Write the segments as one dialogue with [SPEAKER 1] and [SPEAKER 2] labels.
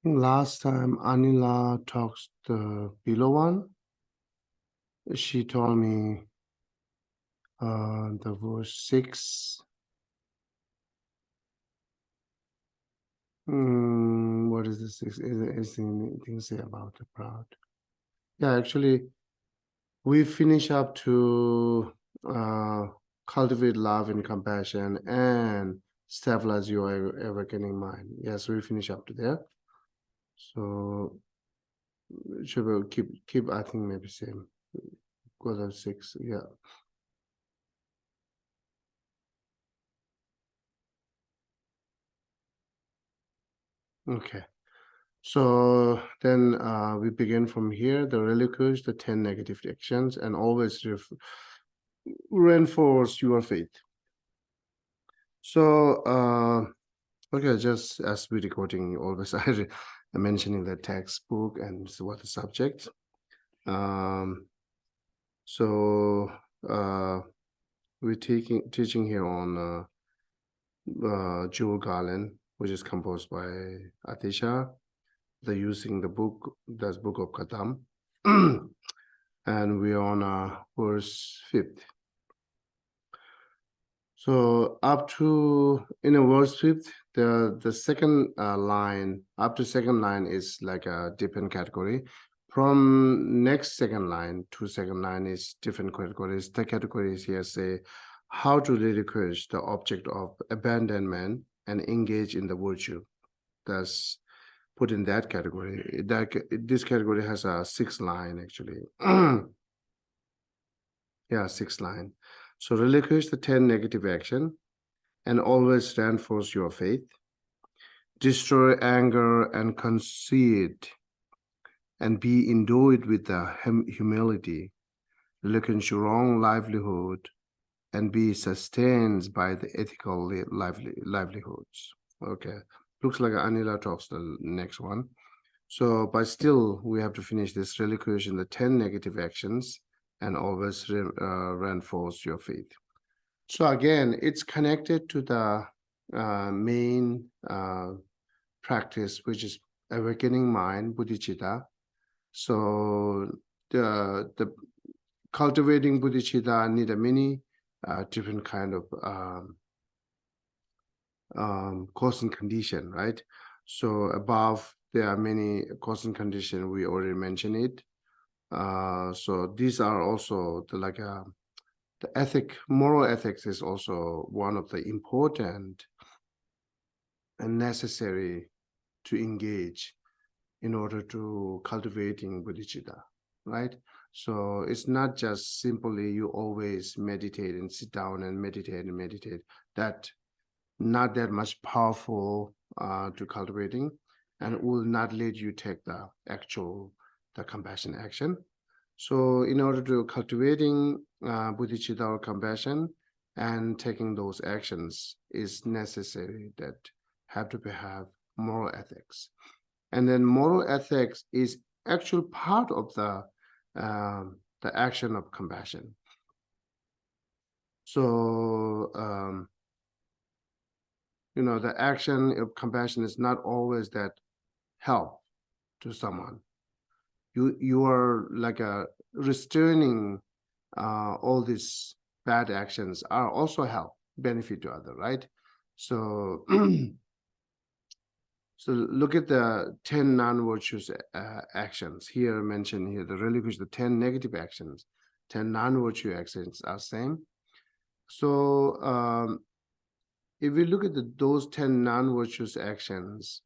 [SPEAKER 1] Last time Anila talks the below one, she told me the verse 6. What is this? Is anything to say about the proud? Yeah, actually, we finish up to cultivate love and compassion and stabilize your awakening mind. Yes, we finish up to there. So should we keep? I think maybe same. Go to 6. Yeah. Okay. So then we begin from here, the relinquish the 10 negative actions and always reinforce your faith. So, okay, just as we recording, always I mentioning the textbook and what the subject. So we're teaching here on Jewel Garland, which is composed by Atisha. They're using the book, that's Book of Kadam. And we're on verse 5th. So up to in a verse 5th, the second line, up to second line is like a different category. From next second line to second line is different categories. The categories here say how to relinquish the object of abandonment and engage in the virtue. That's put in that category. This category has a 6 line actually. Yeah, 6 line. So relinquish the 10 negative action and always reinforce your faith. Destroy anger and conceit and be endowed with the humility. Relinquish wrong livelihood and be sustained by the ethical livelihoods. Okay, looks like Anila talks the next one. So, but still, we have to finish this relinquish in the 10 negative actions and always reinforce your faith. So again, it's connected to the main practice, which is awakening mind, bodhicitta. So the cultivating bodhicitta need a many different kind of cause and condition, right? So above there are many cause and condition. We already mentioned it. So these are also the moral ethics is also one of the important and necessary to engage in order to cultivating bodhicitta, right? So it's not just simply you always meditate and sit down and meditate and meditate. That not that much powerful to cultivating, and will not let you take the compassion action. So in order to cultivating bodhicitta or compassion and taking those actions is necessary that have to have moral ethics. And then moral ethics is actual part of the action of compassion. So the action of compassion is not always that help to someone. You are like a restraining all these bad actions are also help benefit to other, right? So so look at the 10 non-virtuous actions here mentioned here. The relinquish the 10 negative actions, 10 non-virtue actions are same. So if we look at those 10 non-virtuous actions,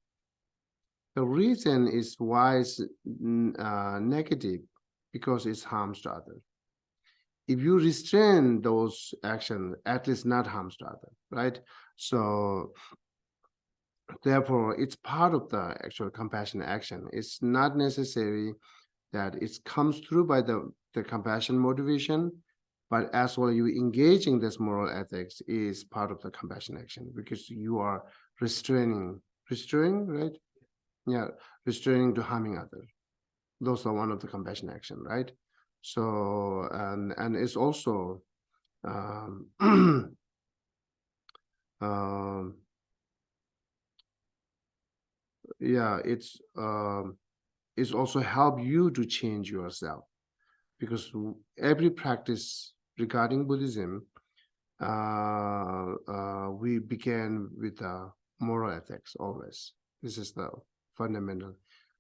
[SPEAKER 1] the reason is why it's negative, because it harms to others. If you restrain those actions, at least not harms to others, right? So therefore, it's part of the actual compassion action. It's not necessary that it comes through by the compassion motivation, but as well, you engaging this moral ethics is part of the compassion action because you are restraining, right? Yeah, restraining to harming others. Those are one of the compassion action, right? So, and it's also yeah, it's also help you to change yourself, because every practice regarding Buddhism, we began with moral ethics always. This is the fundamental.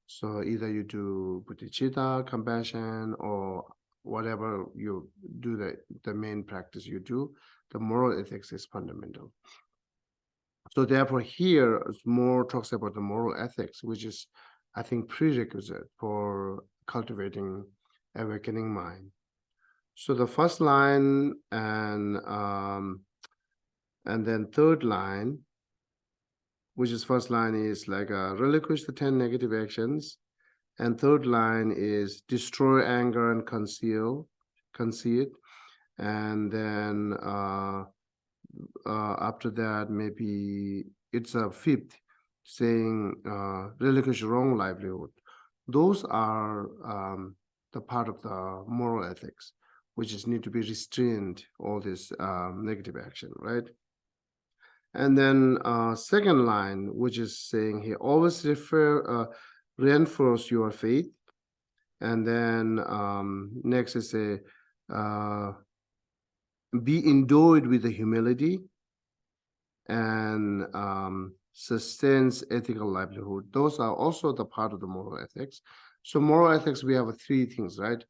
[SPEAKER 1] So either you do bodhicitta, compassion, or whatever you do, the main practice you do, the moral ethics is fundamental. So therefore here more talks about the moral ethics, which is, I think, prerequisite for cultivating awakening mind. So the first line and then third line, which is first line is like relinquish the 10 negative actions, and third line is destroy anger and conceit, and then after that maybe it's a fifth saying relinquish wrong livelihood. Those are the part of the moral ethics, which is need to be restrained all this negative action, right? And then second line, which is saying here, always reinforce your faith. And then next is a be endowed with the humility and sustains ethical livelihood. Those are also the part of the moral ethics. So moral ethics, we have three things, right?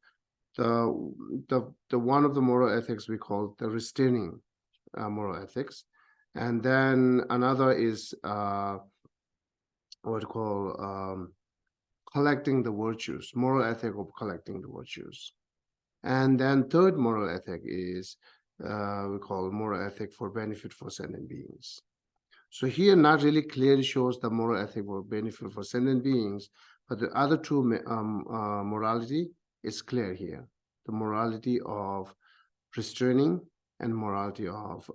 [SPEAKER 1] The one of the moral ethics we call the restraining moral ethics, and then another is what we call collecting the virtues, moral ethic of collecting the virtues. And then third moral ethic is we call moral ethic for benefit for sentient beings. So here not really clearly shows the moral ethic for benefit for sentient beings, but the other two morality is clear here. The morality of restraining and morality of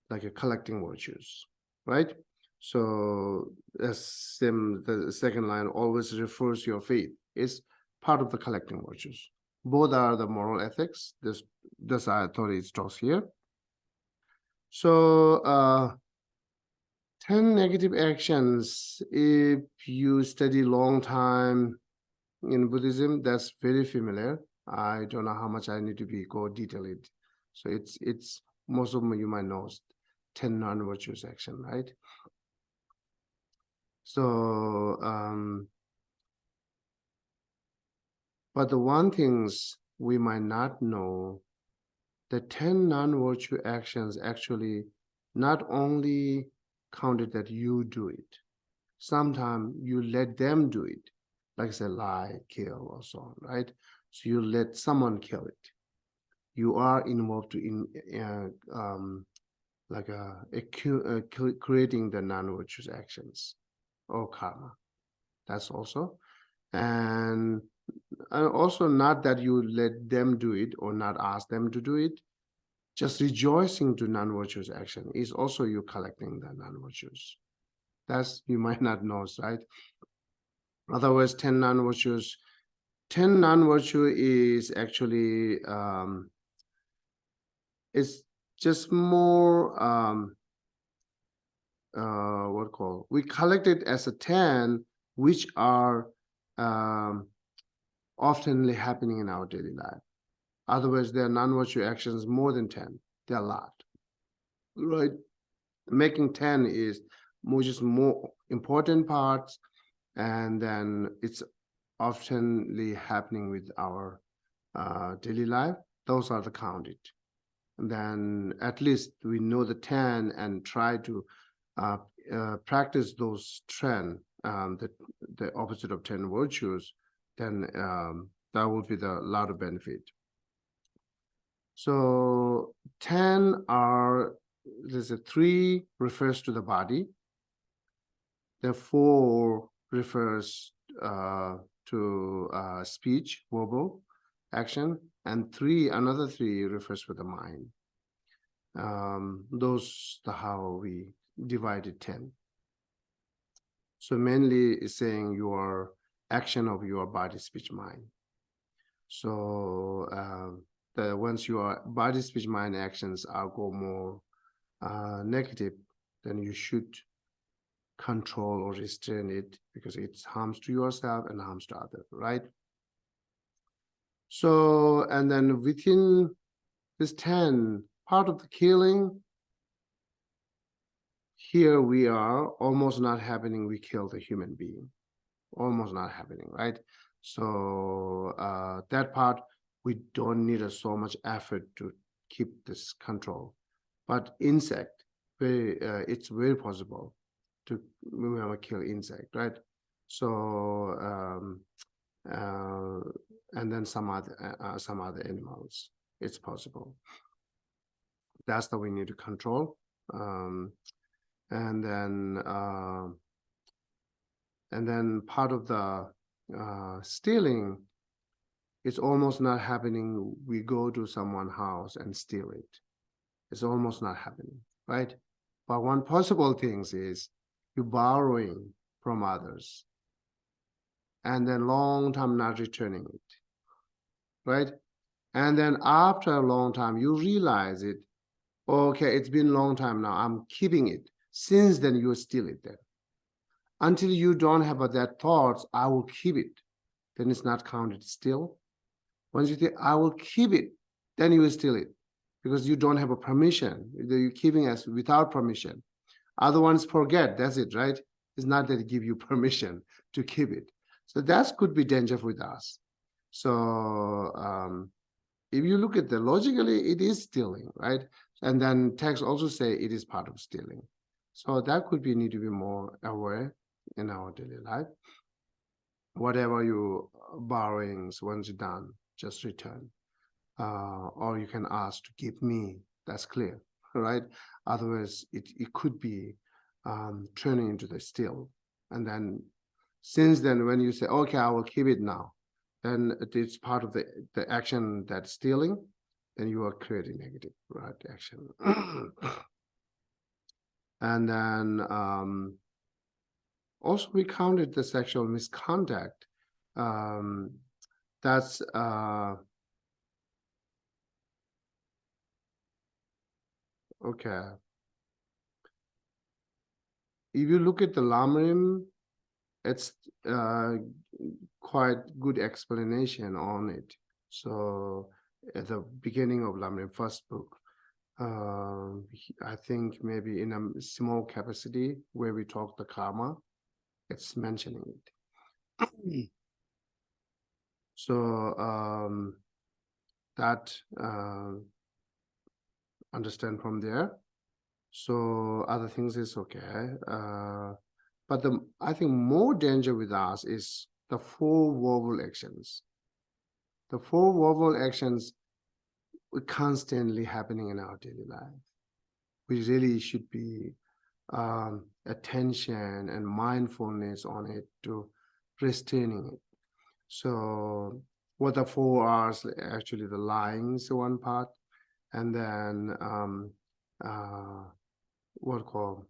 [SPEAKER 1] like a collecting virtues, right? So as the second line always refers your faith is part of the collecting virtues. Both are the moral ethics. This I thought it talks here. So 10 negative actions, if you study long time in Buddhism, that's very familiar. I don't know how much I need to go detailed. So it's most of them you might know 10 non-virtuous action, right? So but the one things we might not know, the 10 non-virtue actions actually not only counted that you do it, sometimes you let them do it, like say lie, kill, or so on, right? So you let someone kill it. You are involved in creating the non-virtuous actions or karma. That's also, and also not that you let them do it or not ask them to do it. Just rejoicing to non-virtuous action is also you collecting the non-virtuous. That's you might not know, right? Otherwise, 10 non-virtues. 10 non-virtue is actually it's just more what call we collect it as a 10, which are oftenly happening in our daily life. Otherwise, there are non-virtue actions more than 10. There are a lot, right? Making 10 is just more important parts, and then it's oftenly happening with our daily life. Those are the counted. And then at least we know the 10 and try to practice those 10, the opposite of 10 virtues, then that will be the lot of benefit. So 10 are, there's a 3 refers to the body, the 4 refers to speech, verbal action, and another 3 refers to the mind. Those are how we divided 10. So mainly is saying your action of your body, speech, mind. So once your body, speech, mind actions are go more negative, then you should control or restrain it, because it's harms to yourself and harms to others, right? So, and then within this 10, part of the killing, here we are, almost not happening, we kill the human being. Almost not happening, right? So that part, we don't need so much effort to keep this control. But insect, it's very possible to kill insect, right? So and then some other animals, it's possible. That's that we need to control. And then part of the stealing, it's almost not happening. We go to someone's house and steal it. It's almost not happening, right? But one possible thing is you're borrowing from others and then long time not returning it, right? And then after a long time, you realize it. Okay, it's been a long time now. I'm keeping it. Since then, you steal it then. Until you don't have that thoughts, I will keep it. Then it's not counted still. Once you think, I will keep it, then you will steal it. Because you don't have a permission. You're keeping us without permission. Other ones forget, that's it, right? It's not that they give you permission to keep it. So that could be danger with us. So if you look at the logically, it is stealing, right? And then text also say it is part of stealing. So that could be need to be more aware in our daily life. Whatever you borrowings, once you're done, just return. Or you can ask to give me, that's clear, right? Otherwise, it could be turning into the steal. And then since then, when you say, okay, I will keep it now, then it's part of the action that's stealing, then you are creating negative, right, action. And then also we counted the sexual misconduct. That's okay. If you look at the Lamrim, it's quite good explanation on it. So at the beginning of Lamrim, first book, I think maybe in a small capacity where we talk the karma, it's mentioning it. So that understand from there. So other things is okay. But I think more danger with us is the 4 verbal actions. The 4 verbal actions are constantly happening in our daily life. We really should be attention and mindfulness on it to restraining it. So what the 4 are actually the lying is one part, and then what called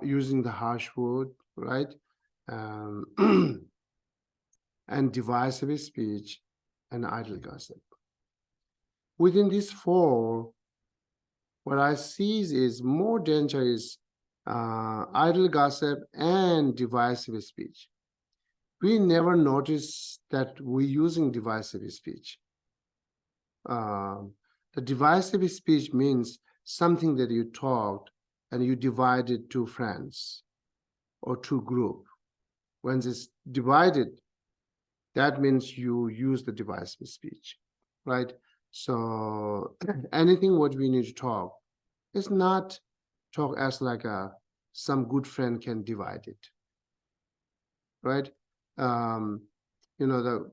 [SPEAKER 1] using the harsh word, right? And divisive speech and idle gossip. Within these 4, what I see is more danger is idle gossip and divisive speech. We never notice that we're using divisive speech. The divisive speech means something that you talked and you divided 2 friends or 2 group. When it's divided, that means you use the divisive speech, right? So anything what we need to talk is not talk as like some good friend can divide it, right? You know,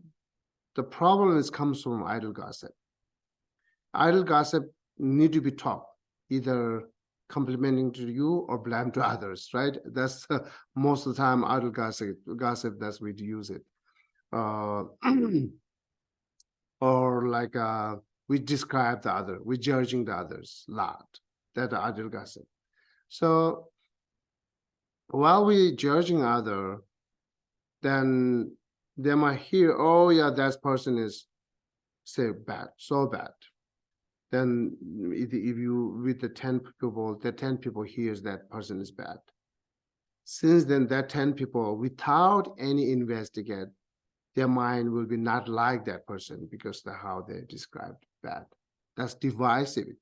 [SPEAKER 1] the problem is comes from idle gossip. Idle gossip need to be taught, either complimenting to you or blame to others, right? That's most of the time idle gossip, that's we use it. Or like we describe the other, we judging the others a lot, that idle gossip. So while we judging other, then they might hear, oh yeah, that person is say bad, so bad. then if you with the 10 people, the 10 people hears that person is bad. Since then, that 10 people, without any investigate, their mind will be not like that person because of how they described bad. That's divisivity.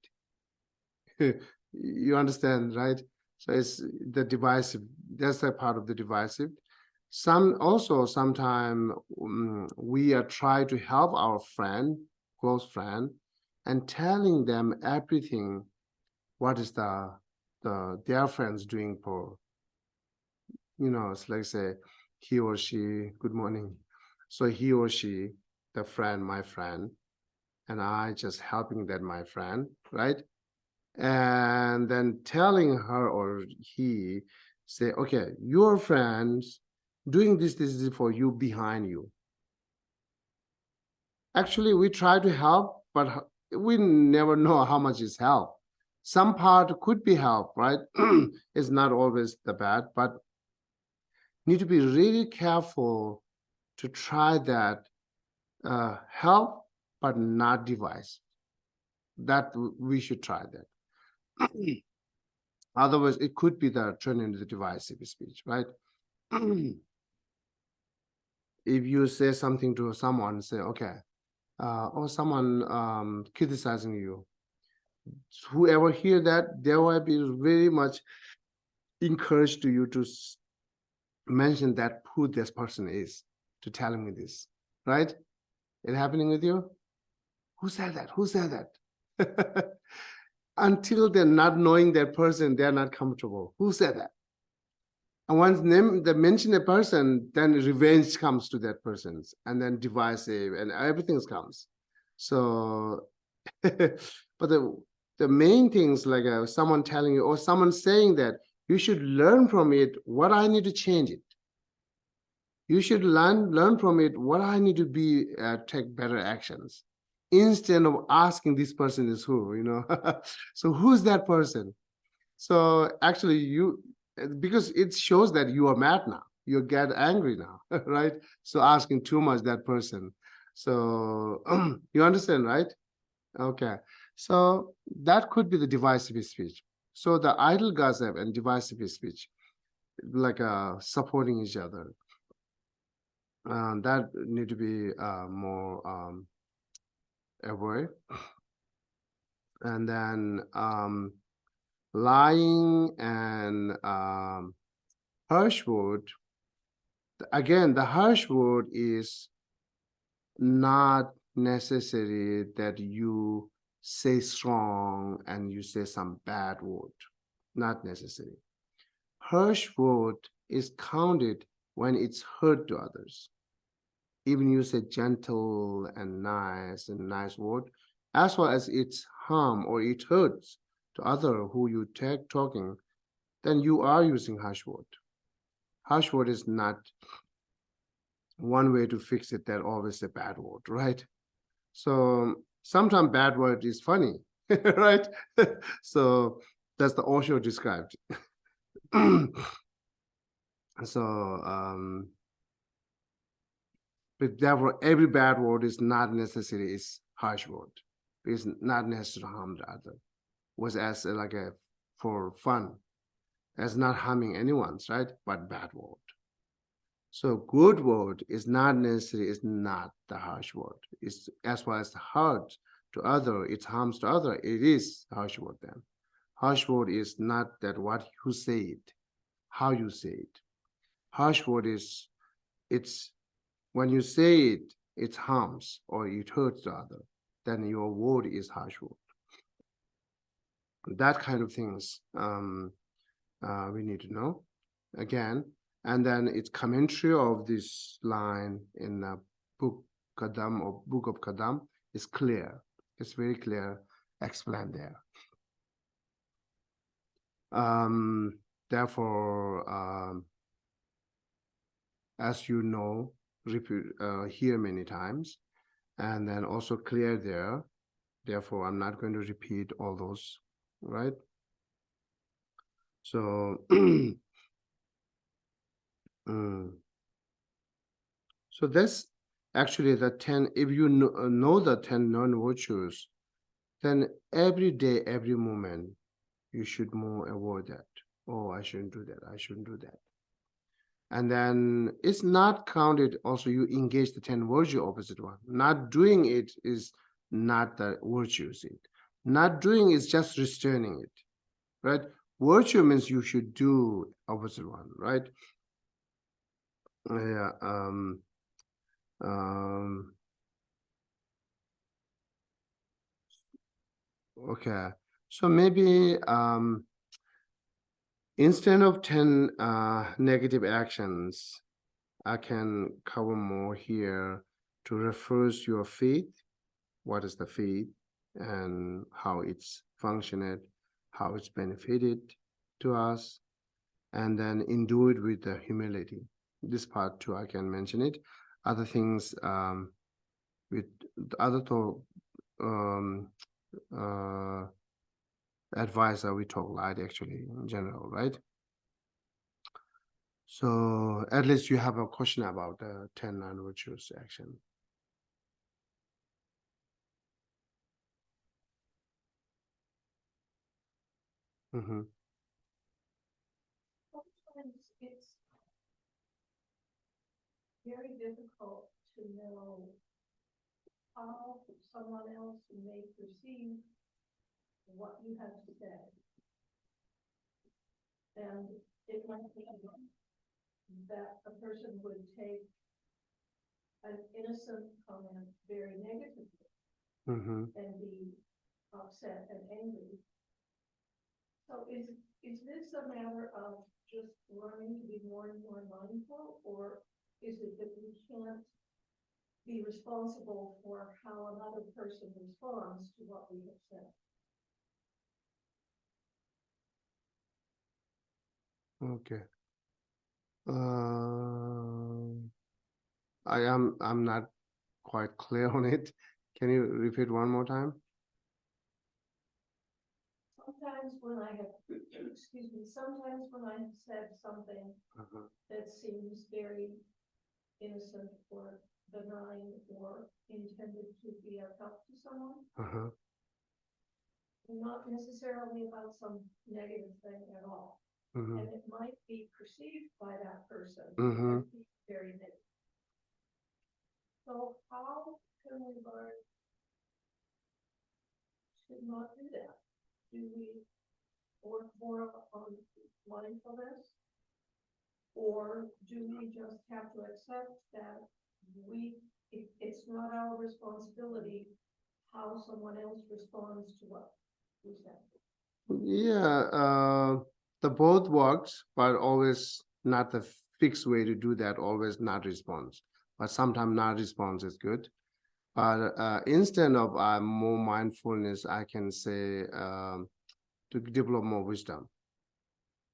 [SPEAKER 1] You understand, right? So it's the divisive, that's a part of the divisive. Sometimes we are trying to help our friend, close friend, and telling them everything, what is their friends doing for, it's like say, he or she, good morning. So he or she, the friend, my friend, and I just helping that my friend, right? And then telling her or he, say, okay, your friends doing this is for you, behind you. Actually, we try to help, but we never know how much is help. Some part could be help, right? It's not always the bad, but need to be really careful to try that help, but not devise. That we should try that. Otherwise, it could be the turn into the divisive speech, right? If you say something to someone, say, okay, or someone criticizing you, whoever hear that, they will be very much encouraged to you to mention that who this person is, to telling me this, right? It happening with you? Who said that? Who said that? Until they're not knowing that person, they're not comfortable. Who said that? And once they mention a person, then revenge comes to that person's, and then divisive, and everything comes. So, but the main things like someone telling you or someone saying that you should learn from it what I need to change it. You should learn from it what I need to be take better actions, instead of asking this person is who. So who's that person? So actually because it shows that you are mad now, you get angry now, right? So asking too much that person. So you understand, right? Okay. So that could be the divisive speech. So the idle gossip and divisive speech, like supporting each other, that need to be more aware. And then lying and harsh word. Again, the harsh word is not necessary that you say strong and you say some bad word. Not necessary. Harsh word is counted when it's hurt to others. Even you say gentle and nice word, as well as it's harm or it hurts to other who you take talking, then you are using harsh word. Harsh word is not one way to fix it, that always a bad word, right? So sometimes bad word is funny, right? So that's the Osho described. So but therefore every bad word is not necessarily is harsh word. It's not necessary to harm the other. Was as like a for fun, as not harming anyone's, right? But bad word. So good word is not necessarily is not the harsh word. It's as far as the hurt to other, it harms to other, it is harsh word then. Harsh word is not that what you say it, how you say it. Harsh word is it's when you say it, it harms or it hurts the other, then your word is harsh word. That kind of things we need to know again. And then it's commentary of this line in book Kadam or book of Kadam is clear. It's very clear, explained there. Therefore, as you know, repeat, hear many times, and then also clear there. Therefore, I'm not going to repeat all those, right? So, so that's actually the 10, if you know the 10 non-virtues, then every day, every moment, you should more avoid that. Oh, I shouldn't do that. I shouldn't do that. And then it's not counted. Also, you engage the 10 virtue opposite one. Not doing it is not the virtues. It not doing is just restraining it, right? Virtue means you should do opposite one, right? Yeah. Okay. So maybe instead of 10 negative actions, I can cover more here to reverse your faith. What is the faith and how it's functioned, how it's benefited to us, and then do it with the humility. This part too, I can mention it. Other things with other advice that we talk like actually in general, right? So at least you have a question about the 10 non-virtuous action. Mm-hmm.
[SPEAKER 2] Sometimes it's very difficult to know how someone else may perceive what you have said. And it might be that a person would take an innocent comment very negatively and be upset and angry. So is this a matter of just learning to be more and more mindful, or is it that we can't be responsible for how another person responds to what we have said?
[SPEAKER 1] Okay. I'm not quite clear on it. Can you repeat one more time?
[SPEAKER 2] Sometimes when I have, excuse me, sometimes when I have said something that seems very innocent or benign or intended to be of help to someone, not necessarily about some negative thing at all. And it might be perceived by that person as being very negative. So how can we learn to not do that? Do we work more on mindfulness? Or do we just have to accept that it's not our responsibility how someone else responds to what we said?
[SPEAKER 1] Yeah, the both works, but always not the fixed way to do that, always not response. But sometimes not response is good. But instead of more mindfulness, I can say to develop more wisdom,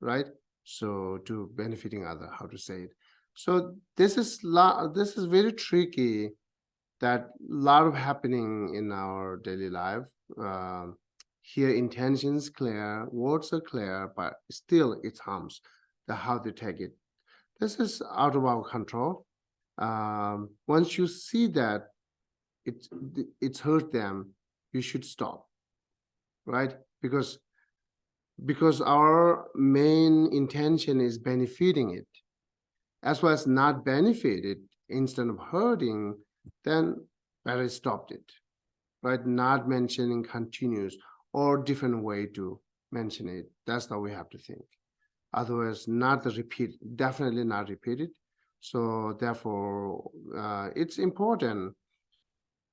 [SPEAKER 1] right? So to benefiting other, how to say it. So this is very tricky. That lot of happening in our daily life. Here intentions clear, words are clear, but still it harms. The how to take it. This is out of our control. Once you see that it's hurt them, you should stop, right? Because our main intention is benefiting it, as well as not benefited instead of hurting, then better stop it, right? Not mentioning continues or different way to mention it. That's how we have to think. Otherwise, not the repeat, definitely not repeat it. So therefore, it's important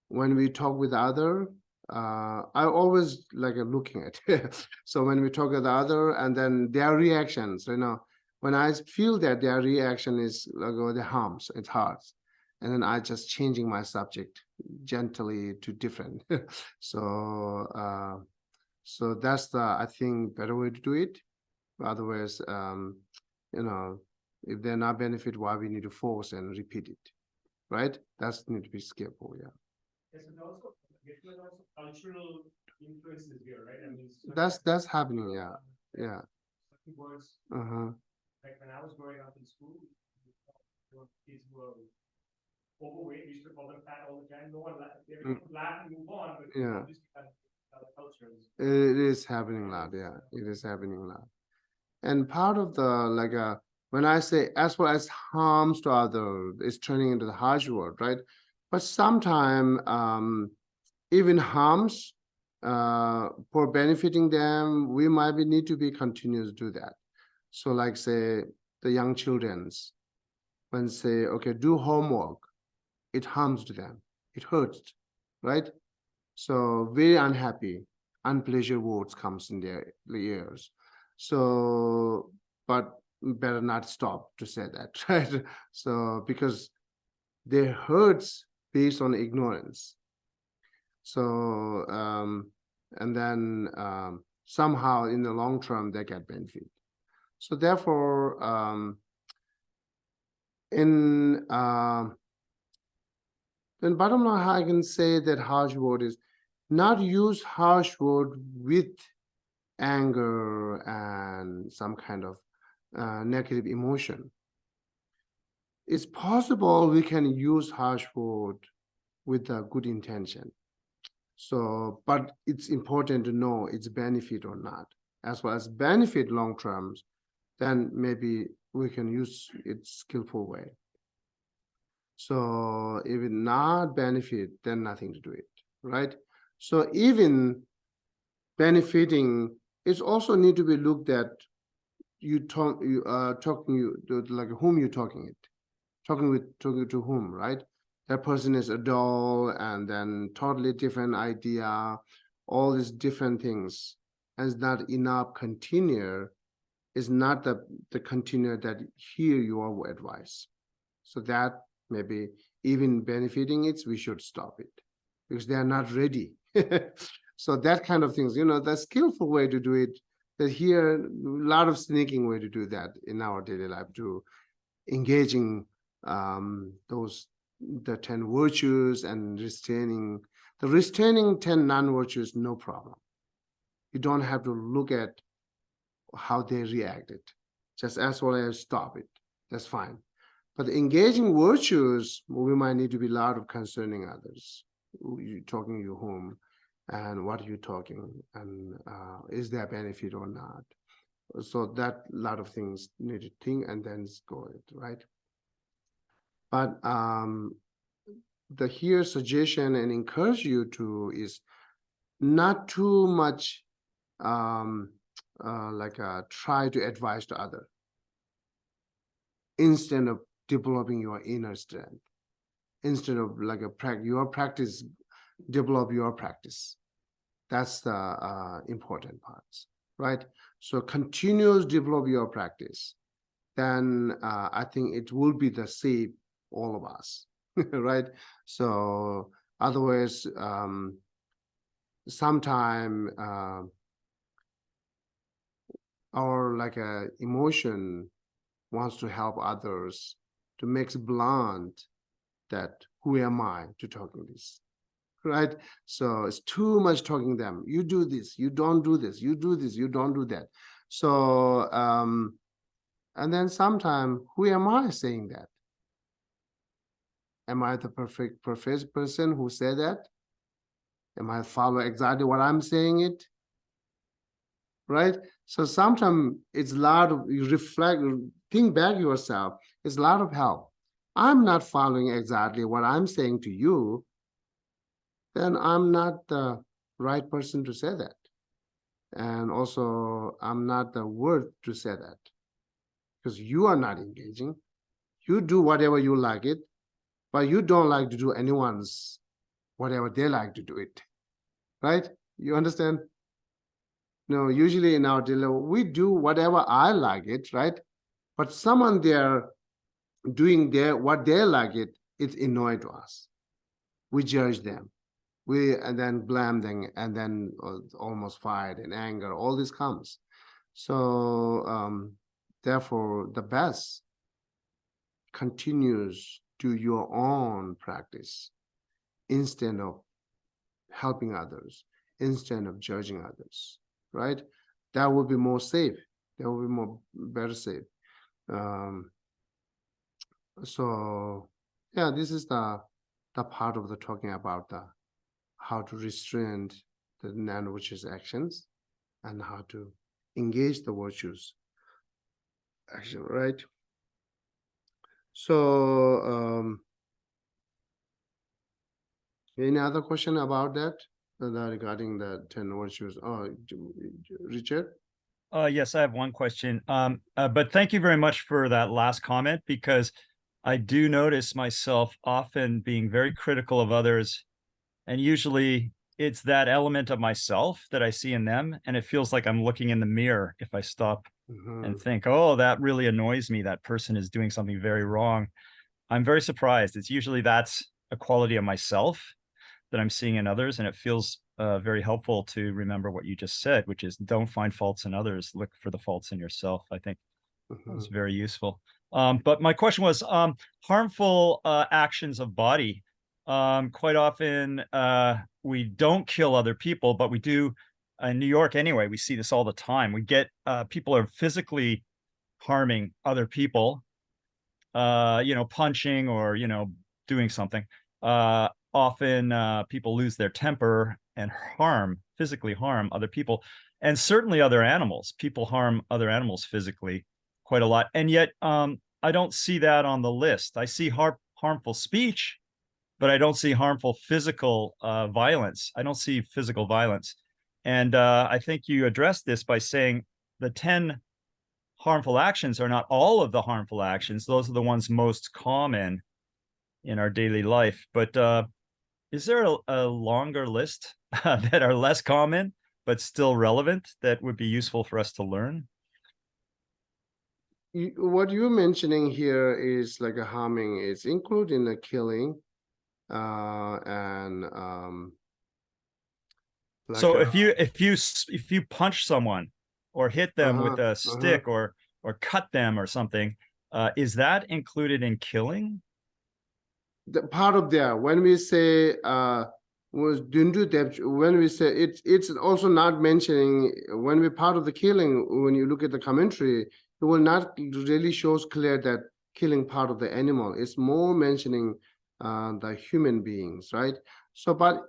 [SPEAKER 1] when we talk with other. I always like looking at it. So when we talk with other and then their reactions, when I feel that their reaction is like the harms, it hurts, and then I just changing my subject gently to different. So so that's the, I think, better way to do it. Otherwise, if they're not benefit, why we need to force and repeat it, right? That's need to be careful. Yeah.
[SPEAKER 2] Yes, and also there's also cultural influences here, right? I mean,
[SPEAKER 1] that's happening. Yeah. Yeah.
[SPEAKER 2] Certain words. Like when I was growing up in school, kids were overweight. We used to call them fat all the time. No one laughed. They would laugh and move on, but
[SPEAKER 1] Yeah. It is happening a lot, yeah. It is happening a lot. And part of the when I say as well as harms to others, it's turning into the harsh word, right? But sometimes even harms for benefiting them, we might need to be continuous to do that. So like say the young children's, when say, okay, do homework, it harms to them, it hurts, right? So very unhappy, unpleasant words comes in their ears. So, but better not stop to say that, right? So because they hurts based on ignorance. So and then somehow in the long term they get benefit. So therefore, in then bottom line, I can say that harsh word is not use harsh word with anger and some kind of negative emotion. It's possible we can use harsh word with a good intention. So, but it's important to know its benefit or not. As well as benefit long terms, then maybe we can use it skillful way. So if it not benefit, then nothing to do it, right? So even benefiting, it's also need to be looked at. You talking to like whom you talking it, talking to whom, right? That person is adult and then totally different idea, all these different things, and it's not enough continuer. Is not the continuer that hear your advice. So that maybe even benefiting it, we should stop it because they are not ready. So that kind of things, the skillful way to do it, that here a lot of sneaking way to do that in our daily life, to engaging those the 10 virtues and restraining 10 non-virtues, no problem. You don't have to look at how they reacted, just as well as stop it. That's fine. But engaging virtues, we might need to be loud of concerning others. You talking you whom, and what are you talking, and is there benefit or not? So that lot of things need to think and then go it, right? But the here suggestion and encourage you to is not too much try to advise to other instead of developing your inner strength, instead of like your practice, develop your practice. That's the important parts, right? So continuous develop your practice, then I think it will be the same all of us, right? So otherwise, sometime our emotion wants to help others to make blunt that who am I to talking this, right? So it's too much talking them. You do this, you don't do this, you do this, you don't do that. So and then sometime, who am I saying that? Am I the perfect person who said that? Am I follow exactly what I'm saying it? Right? So sometimes it's a lot of, you reflect, think back yourself, it's a lot of help. I'm not following exactly what I'm saying to you, then I'm not the right person to say that. And also, I'm not the worth to say that because you are not engaging. You do whatever you like it, but you don't like to do anyone's whatever they like to do it, right? You understand? No, usually in our daily, we do whatever I like it, right? But someone there doing what they like it, it's annoying to us. We judge them. And then blame them, and then almost fight and anger, all this comes. So therefore, the best continues do your own practice instead of helping others, instead of judging others, right? That would be more safe. That would be more better safe. So yeah, this is the part of the talking about the how to restrain the non-virtuous actions and how to engage the virtues action, right? So, any other question about that regarding the 10 virtues? Oh, Richard?
[SPEAKER 3] Yes, I have one question. But thank you very much for that last comment, because I do notice myself often being very critical of others, and usually it's that element of myself that I see in them, and it feels like I'm looking in the mirror if I stop and think, oh, that really annoys me. That person is doing something very wrong. I'm very surprised. It's usually that's a quality of myself that I'm seeing in others, and it feels very helpful to remember what you just said, which is don't find faults in others, look for the faults in yourself. I think that's very useful. But my question was harmful actions of body. Quite often we don't kill other people, but we do in New York anyway. We see this all the time. We get people are physically harming other people, punching or, doing something. Often people lose their temper and physically harm other people, and certainly other animals. People harm other animals physically quite a lot. And yet I don't see that on the list. I see harmful speech, but I don't see harmful physical violence. I don't see physical violence. And I think you addressed this by saying the 10 harmful actions are not all of the harmful actions. Those are the ones most common in our daily life. But is there a longer list that are less common but still relevant that would be useful for us to learn?
[SPEAKER 1] What you're mentioning here is like a harming, it's including the killing and like
[SPEAKER 3] so if you punch someone or hit them with a stick or cut them or something, is that included in killing?
[SPEAKER 1] The part of there, when we say was dundu depth, when we say it's also not mentioning when we're part of the killing. When you look at the commentary, it will not really shows clear that killing part of the animal. It's more mentioning the human beings, right? So, but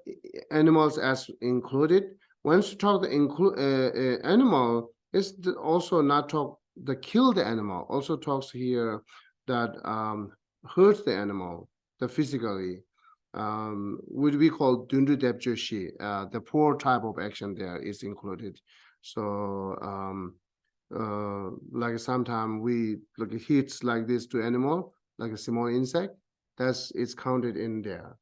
[SPEAKER 1] animals as included. Once you talk the animal, it's also not talk the kill the animal. Also talks here that hurts the animal, the physically. Would we call dundu dep joshi? The poor type of action there is included. So like sometimes we like hits like this to animal, like a small insect, it's counted in there.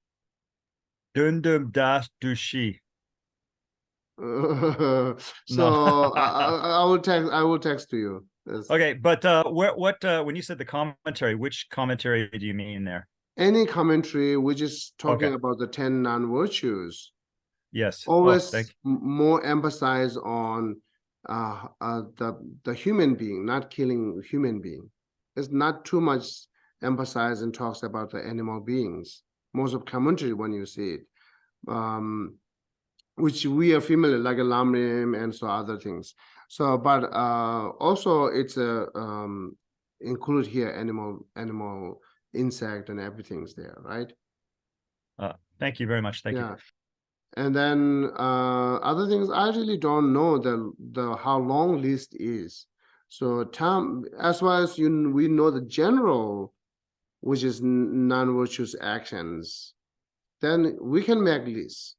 [SPEAKER 3] Dundum das dushi.
[SPEAKER 1] So I will text to you.
[SPEAKER 3] Okay, but what when you said the commentary, which commentary do you mean there?
[SPEAKER 1] Any commentary which is talking about the 10 non-virtues.
[SPEAKER 3] Yes.
[SPEAKER 1] Always more emphasize on the human being, not killing human being. It's not too much emphasize and talks about the animal beings. Most of commentary when you see it, which we are familiar, like a lamrim and so other things. So, but also it's include here animal, insect and everything's there, right?
[SPEAKER 3] Thank you very much. Thank you.
[SPEAKER 1] And then other things, I really don't know the how long list is. So as far as we know the general, which is non-virtuous actions, then we can make lists.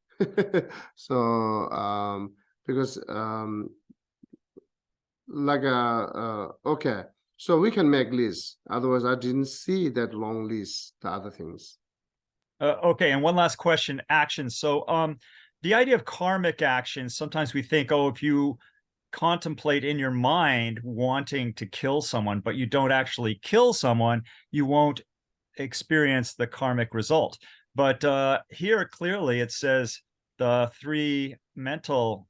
[SPEAKER 1] So because like okay, so we can make lists. Otherwise, I didn't see that long list, the other things.
[SPEAKER 3] Okay, and one last question, actions. So the idea of karmic actions, sometimes we think, oh, if you contemplate in your mind wanting to kill someone, but you don't actually kill someone, you won't experience the karmic result. But here clearly it says the 3 mental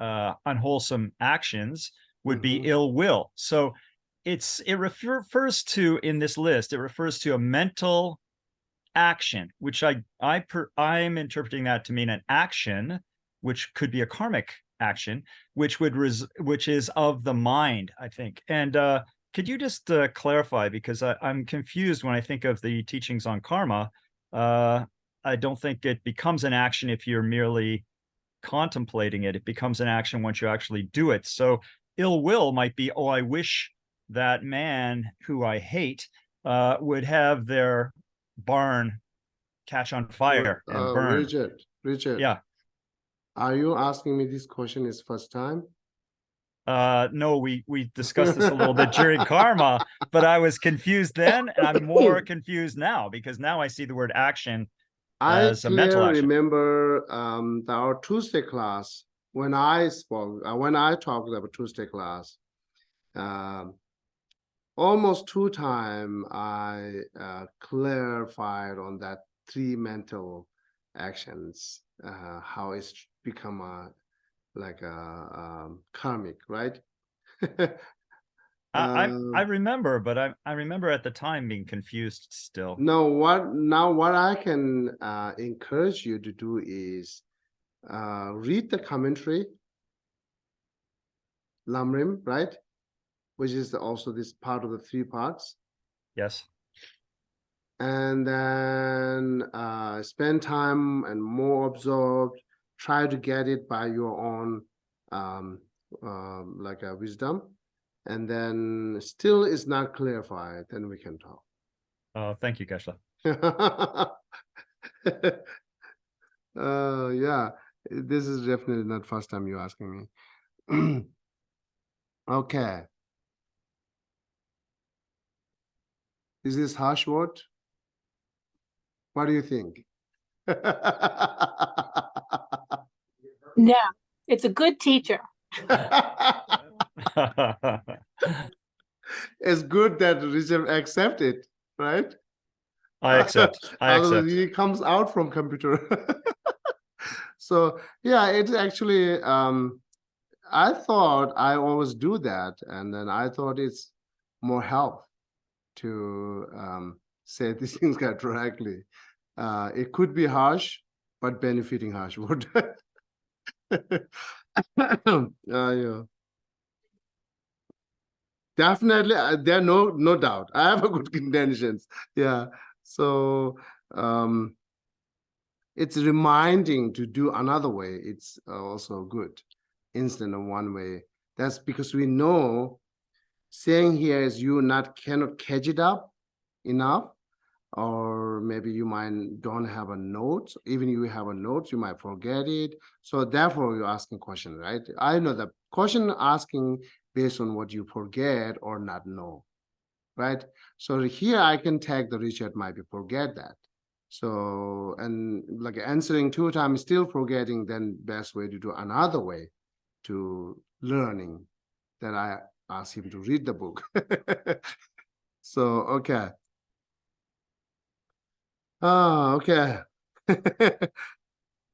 [SPEAKER 3] unwholesome actions would be ill will. So it refers to, in this list, it refers to a mental action, which I'm interpreting that to mean an action, which could be a karmic action, which is of the mind, I think. And could you just clarify, because I'm confused when I think of the teachings on karma. I don't think it becomes an action if you're merely contemplating it. It becomes an action once you actually do it. So ill will might be, oh, I wish that man who I hate would have their barn catch on fire and burn.
[SPEAKER 1] Richard,
[SPEAKER 3] Yeah.
[SPEAKER 1] are you asking me this question is first time?
[SPEAKER 3] No, we discussed this a little bit during karma, but I was confused then, and I'm more confused now because now I see the word action as a mental action.
[SPEAKER 1] Remember our Tuesday class when I spoke, when I talked about Tuesday class, almost 2 times I clarified on that 3 mental actions, how it's become a karmic, right?
[SPEAKER 3] I remember, but I remember at the time being confused still.
[SPEAKER 1] No, what I can encourage you to do is read the commentary, Lamrim, right? Which is also this part of the 3 parts.
[SPEAKER 3] Yes.
[SPEAKER 1] And then spend time and more observed, try to get it by your own wisdom. And then still is not clarified, then we can talk.
[SPEAKER 3] Oh, thank you, Geshe.
[SPEAKER 1] Yeah, this is definitely not first time you're asking me. Okay. Is this harsh word? What do you think?
[SPEAKER 4] No, it's a good teacher.
[SPEAKER 1] It's good that Richard accept it, right?
[SPEAKER 3] I accept.
[SPEAKER 1] He comes out from computer. So yeah, it's actually I thought I always do that, and then I thought it's more help to say these things directly. It could be harsh, but benefiting harsh word. Yeah. Definitely, there no doubt. I have a good intentions. Yeah. So it's reminding to do another way. It's also good instead of one way. That's because we know saying here is you cannot catch it up enough, or maybe you might don't have a note. Even you have a note, you might forget it. So therefore you're asking question, right? I know the question asking based on what you forget or not know, right? So here I can tag the Richard might be forget that. So, and like answering 2 times still forgetting, then best way to do another way to learning that I ask him to read the book. So, okay. Okay.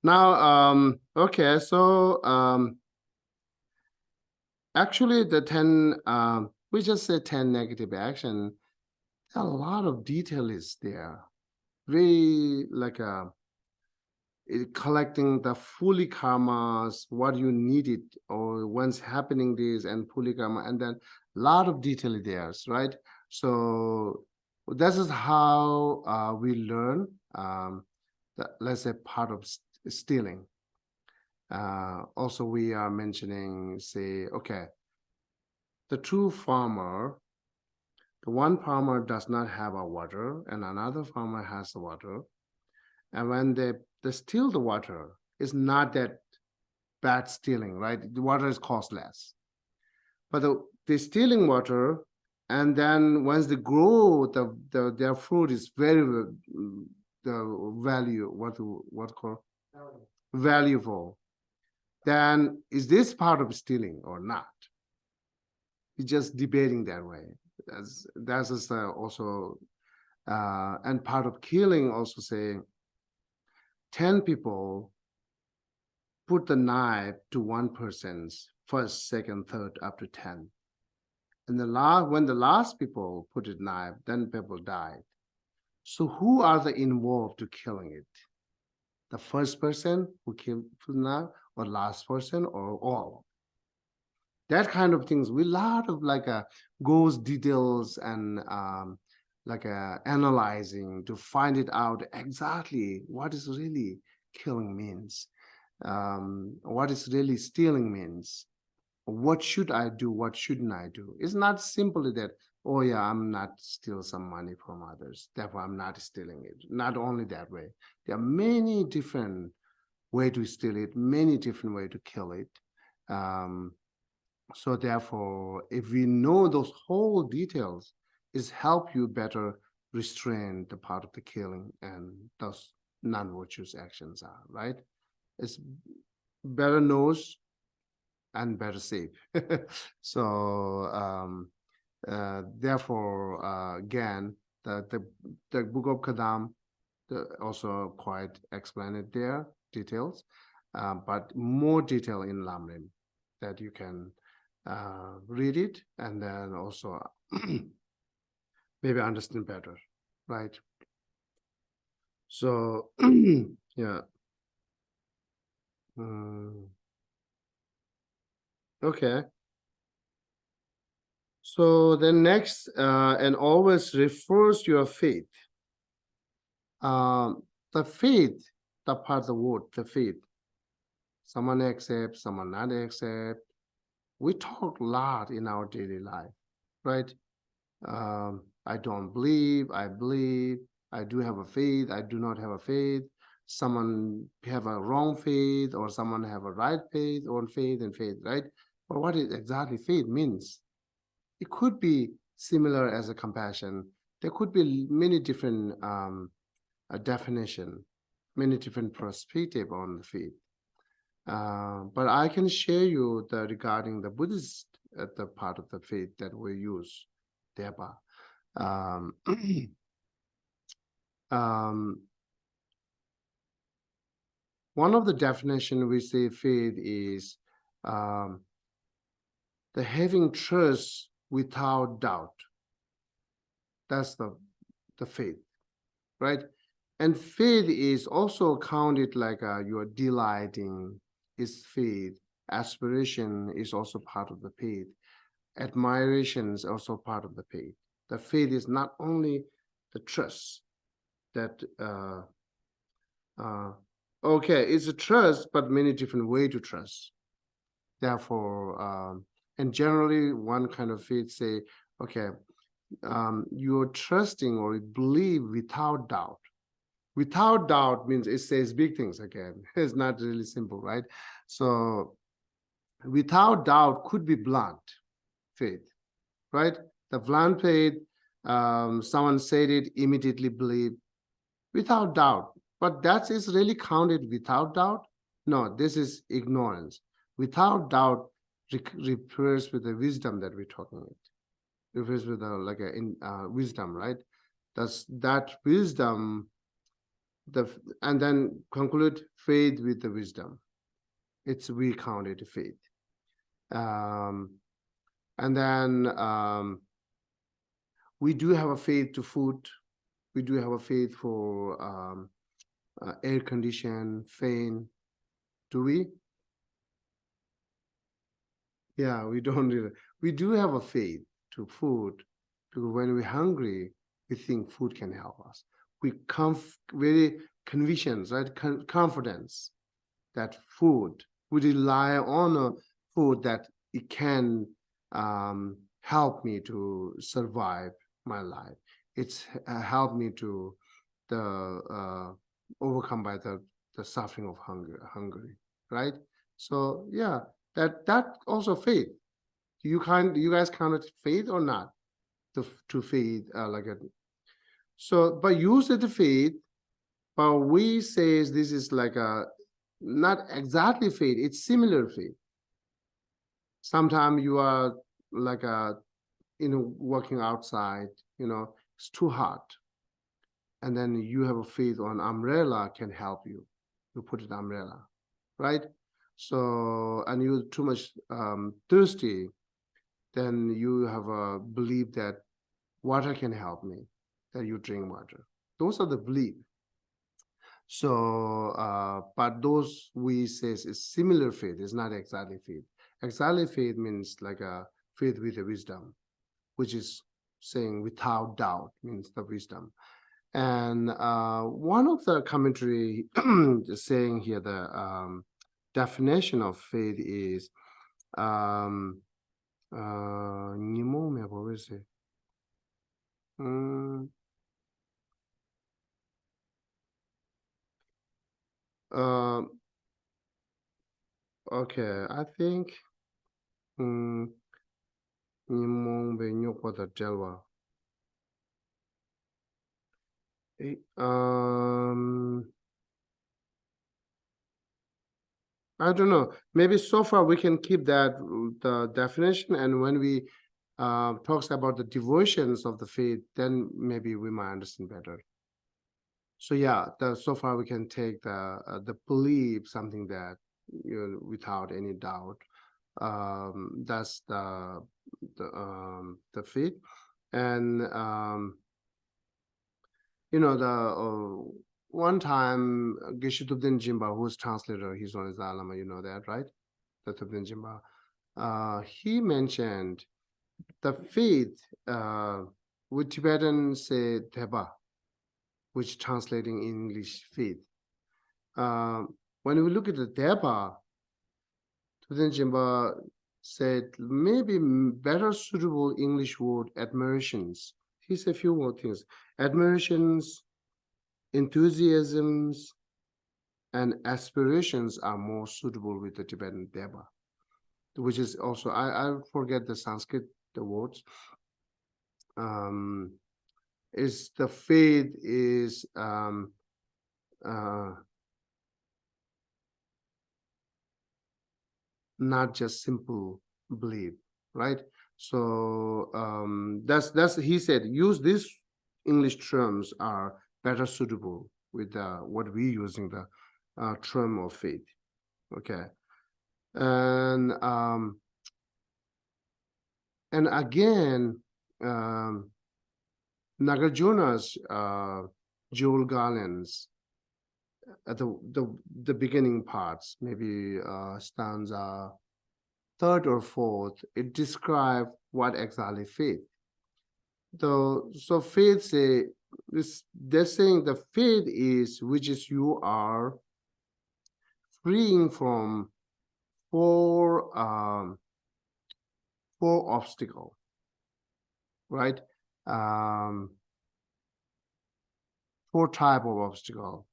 [SPEAKER 1] Now, okay, so actually the 10, we just say 10 negative action. A lot of detail is there. Very like collecting the fully karmas, what you needed, or what's happening this and fully karma, and then a lot of detail there, right? So this is how we learn, let's say, part of stealing. Also, we are mentioning, say, okay, the true farmer, the one farmer does not have a water, and another farmer has the water. And when they steal the water, it's not that bad stealing, right? The water is cost less. But they're stealing water, and then once they grow, their fruit is very the value, what called valuable. Then is this part of stealing or not? It's just debating that way. That's just also and part of killing also saying 10 people put the knife to one person's first, second, third, up to 10. And when the last people put it knife, then people died. So who are the involved to killing it? The first person who killed the knife, or last person, or all? That kind of things. We lot of goes details and analyzing to find it out exactly what is really killing means. what is really stealing means. What should I do? What shouldn't I do? It's not simply that, oh yeah, I'm not steal some money from others, therefore I'm not stealing it. Not only that way. There are many different ways to steal it, many different ways to kill it. So therefore, if we know those whole details, it help you better restrain the part of the killing and those non-virtuous actions are, right? It's better knows and better safe. So therefore, again, the Book of Kadam also quite explain it there, details, but more detail in Lamrim that you can read it and then also maybe understand better, right? So yeah. Okay. So the next, and always refers your faith. The faith, the part of the word, the faith. Someone accept, someone not accept. We talk a lot in our daily life, right? I don't believe, I believe, I do have a faith, I do not have a faith. Someone have a wrong faith, or someone have a right faith, or faith and faith, right? But what is exactly faith means? It could be similar as a compassion. There could be many different definition, many different perspective on the faith. But I can share you regarding the Buddhist the part of the faith that we use thereby. One of the definition we say faith is the having trust without doubt. That's the faith, right? And faith is also counted like your delighting is faith. Aspiration is also part of the faith. Admiration is also part of the faith. The faith is not only the trust that okay, it's a trust, but many different way to trust. Therefore, and generally one kind of faith say, okay, you're trusting or believe without doubt. Without doubt means it says big things again. It's not really simple, right? So without doubt could be blunt faith, right? The blunt faith, someone said it, immediately believe without doubt. But that is really counted without doubt? No, this is ignorance. Without doubt refers with the wisdom that we're talking about. Refers with wisdom, right? That wisdom, and then conclude faith with the wisdom. We counted faith. And then we do have a faith to food. We do have a faith for air condition, fan. Do we? Yeah, we don't really. We do have a faith to food, because when we're hungry, we think food can help us. We very convictions, right? Confidence that food, we rely on a food that it can help me to survive my life. It's helped me to overcome by the suffering of hunger, right? So yeah, that also faith. You guys count it faith or not? To faith so, but use it faith, but we say this is like not exactly faith, it's similar faith. Sometimes you are like working outside, it's too hot, and then you have a faith on umbrella can help you. You put it umbrella, right? So, and you're too much thirsty, then you have a belief that water can help me, that you drink water. Those are the belief. So, but those we say is similar faith, it's not exactly faith. Exactly faith means like a faith with the wisdom, which is saying without doubt means the wisdom. And one of the commentary is saying here definition of faith is okay, I think I don't know. Maybe so far we can keep that the definition, and when we talks about the devotions of the faith, then maybe we might understand better. So yeah, so far we can take the belief, something that without any doubt, that's the faith, and the one time Geshe Jimba, who's translator, he's known as the Alama, you know that, right? The Tubden Jimba. He mentioned the faith, with Tibetan say Teba, which translating in English faith. When we look at the Teba, Tubden Jimba said maybe better suitable English word admirations. He said a few more things: admirations, enthusiasms, and aspirations are more suitable with the Tibetan Deba, which is also, I forget the Sanskrit, the words. Is the faith is not just simple belief, right? So that's he said, use these English terms are better suitable with what we using the term of faith. Okay, and again, Nagarjuna's Jewel Garlands at the beginning parts, maybe stanza 3rd or 4th, it describes what exactly faith. So faith say this, they're saying the faith is which is you are freeing from four obstacles, right? 4 type of obstacle.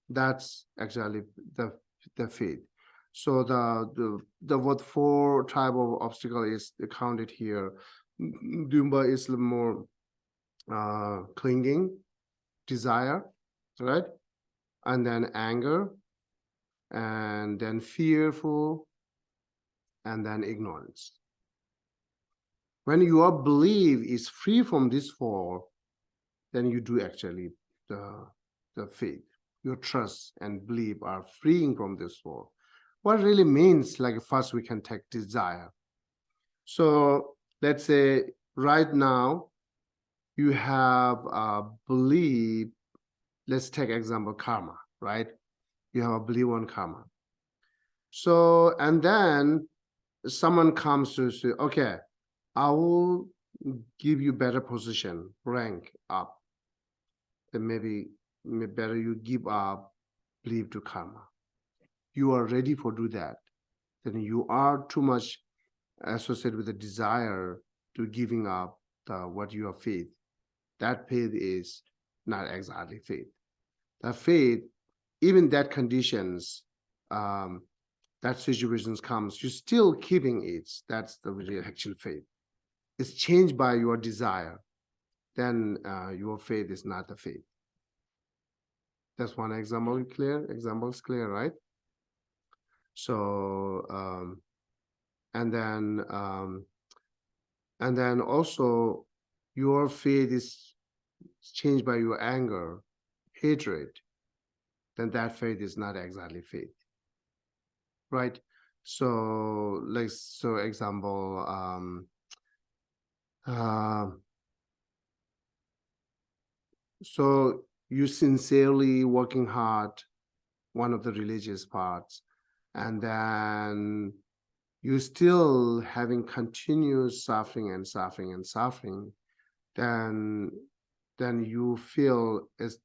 [SPEAKER 1] That's actually the faith. So the what 4 type of obstacle is counted here. Dumba is more clinging, desire, right? And then anger, and then fearful, and then ignorance. When your belief is free from these 4, then you do actually the faith. Your trust and belief are freeing from this 4. What really means, like first we can take desire. So let's say right now you have a belief, let's take example karma, right? You have a belief on karma. So, and then someone comes to say, okay, I will give you better position, rank up. Then maybe better you give up belief to karma. You are ready for do that. Then you are too much associated with the desire to giving up what you are faith. That faith is not exactly faith. That faith, even that conditions, that situations comes, you're still keeping it. That's the real actual faith. It's changed by your desire. Then your faith is not the faith. That's one example clear. Example is clear, right? So and then also your faith is changed by your anger, hatred. Then that faith is not exactly faith, right? So like, so example, so you sincerely working hard, one of the religious parts, and then you still having continuous suffering and suffering and suffering, then you feel is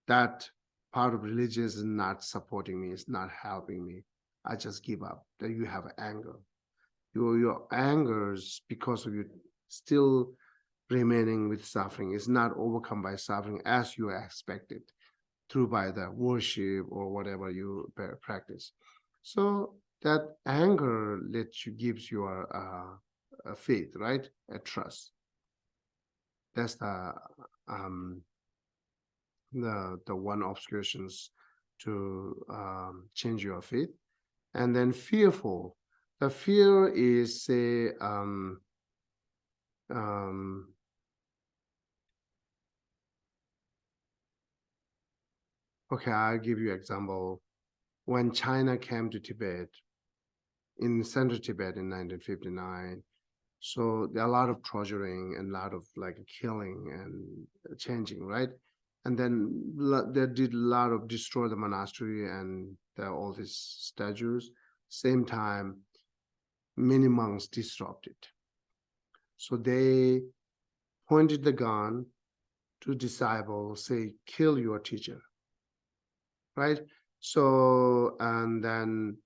[SPEAKER 1] that part of religion is not supporting me, it's not helping me. I just give up. Then you have anger. Your anger is because of you still remaining with suffering. It's not overcome by suffering as you expected through by the worship or whatever you practice. So that anger gives you a faith, right? A trust. That's the one obscurations to change your faith. And then fearful. The fear is say okay, I'll give you an example. When China came to Tibet, in central Tibet in 1959, so there are a lot of torturing and a lot of like killing and changing, right? And then they did a lot of destroy the monastery and all these statues. Same time, many monks disrupted. So they pointed the gun to disciples, say, kill your teacher, right? So, and then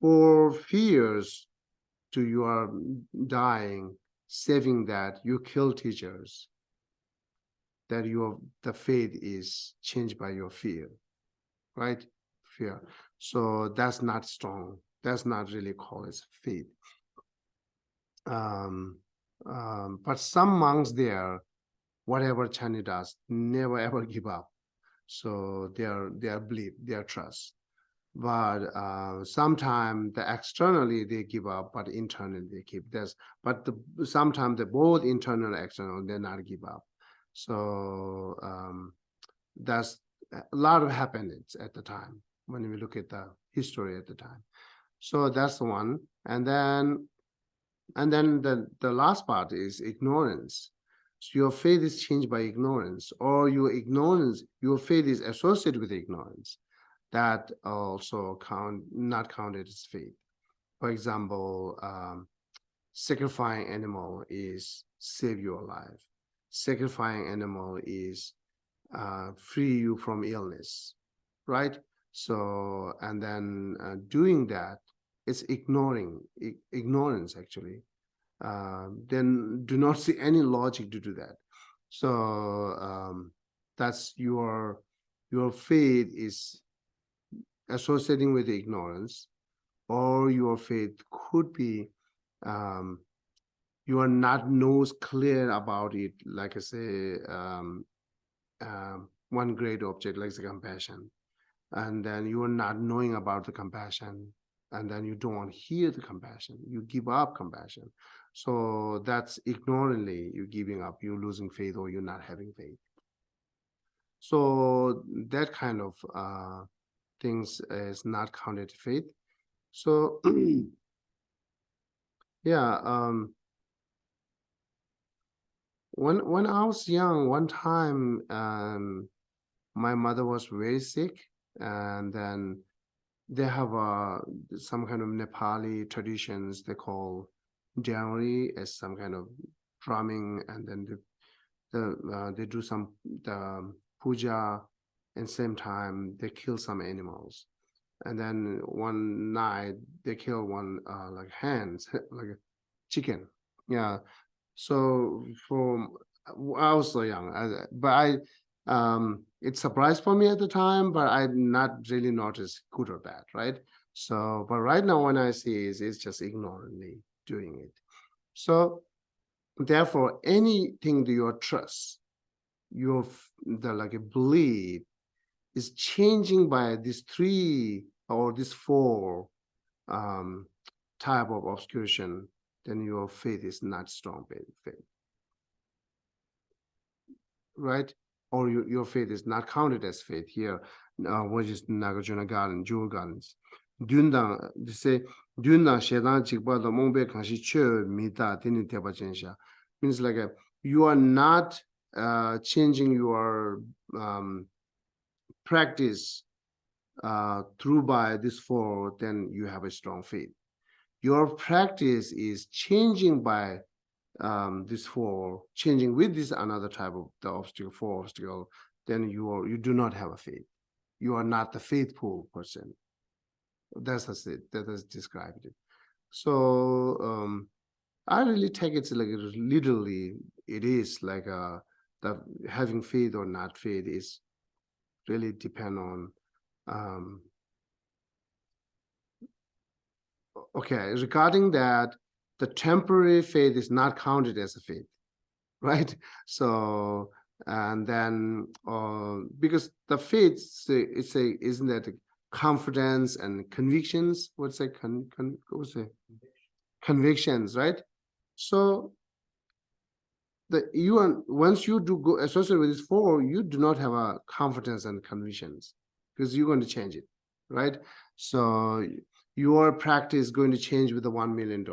[SPEAKER 1] for fears to you are dying, saving that you kill teachers, that the faith is changed by your fear, right? Fear. So that's not strong. That's not really called as faith. But some monks there, whatever Chani does, never ever give up. So their belief, their trust. But sometimes externally they give up, but internally they keep this. But sometimes both internal and external, they not give up. So that's a lot of happenings at the time when we look at the history at the time. So that's the one. And then the last part is ignorance. So your faith is changed by ignorance, or your faith is associated with ignorance. That also not counted as faith. For example, sacrificing animal is save your life. Sacrificing animal is free you from illness, right? So, and then doing that, it's ignorance actually. Then do not see any logic to do that. So that's your faith is associating with ignorance, or your faith could be you are not knows clear about it, like I say, one great object like the compassion, and then you are not knowing about the compassion, and then you don't hear the compassion, you give up compassion. So that's ignorantly you giving up, you're losing faith, or you're not having faith. So that kind of things is not counted faith. So yeah, when I was young, one time my mother was very sick, and then they have some kind of Nepali traditions they call January as some kind of drumming, and then they do some puja, and same time they kill some animals. And then one night they kill one like hens, like a chicken. Yeah. So I was so young, but it surprised for me at the time, but I not really noticed good or bad, right? So, but right now when I see it's just ignorantly doing it. So therefore, anything that you trust, like a belief is changing by these three or these four type of obscuration, then your faith is not strong faith, right? Or your faith is not counted as faith here. Which is Nagarjuna Garland, Jewel Gardens. Dundan, they say, Dundan Shedan Chikba the Mombe Kanshi Che Mita Tini Teba Chensha. Means like you are not changing your practice through by this four, then you have a strong faith. Your practice is changing by this four, changing with this another type of the obstacle, four obstacle, then you do not have a faith. You are not the faithful person. That's it. That is described it. So I really take it like literally. It is like the having faith or not faith is really depend on. Okay, regarding that, the temporary faith is not counted as a faith, right? So and then because the faith it's a isn't that confidence and convictions? What's that? What's it? Convictions, right? So once you do go associated with this four, you do not have a confidence and convictions because you're going to change it, right? So your practice is going to change with the $1 million.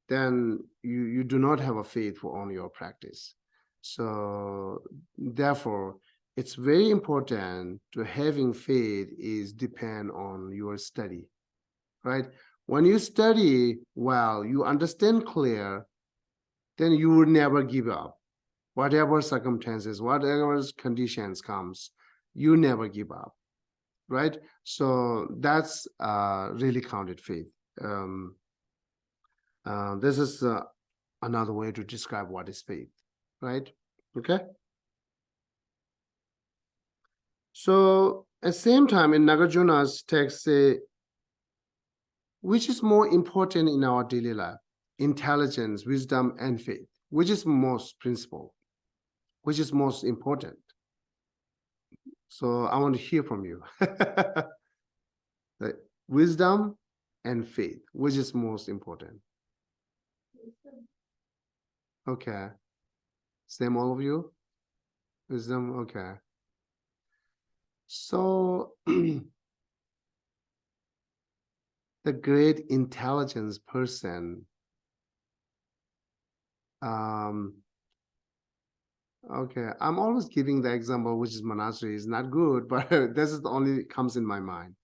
[SPEAKER 1] Then you do not have a faith for on your practice. So therefore, it's very important to having faith is depend on your study, right? When you study well, you understand clear, then you will never give up. Whatever circumstances, whatever conditions comes, you never give up, right? So that's really counted faith. This is another way to describe what is faith, right? Okay. So at the same time, in Nagarjuna's text, say, which is more important in our daily life? Intelligence, wisdom, and faith. Which is most principal? Which is most important? So I want to hear from you. The wisdom and faith, which is most important? Okay. Same all of you? Wisdom, okay. So the great intelligence person, okay, I'm always giving the example, which is monastery is not good, but this is the only comes in my mind.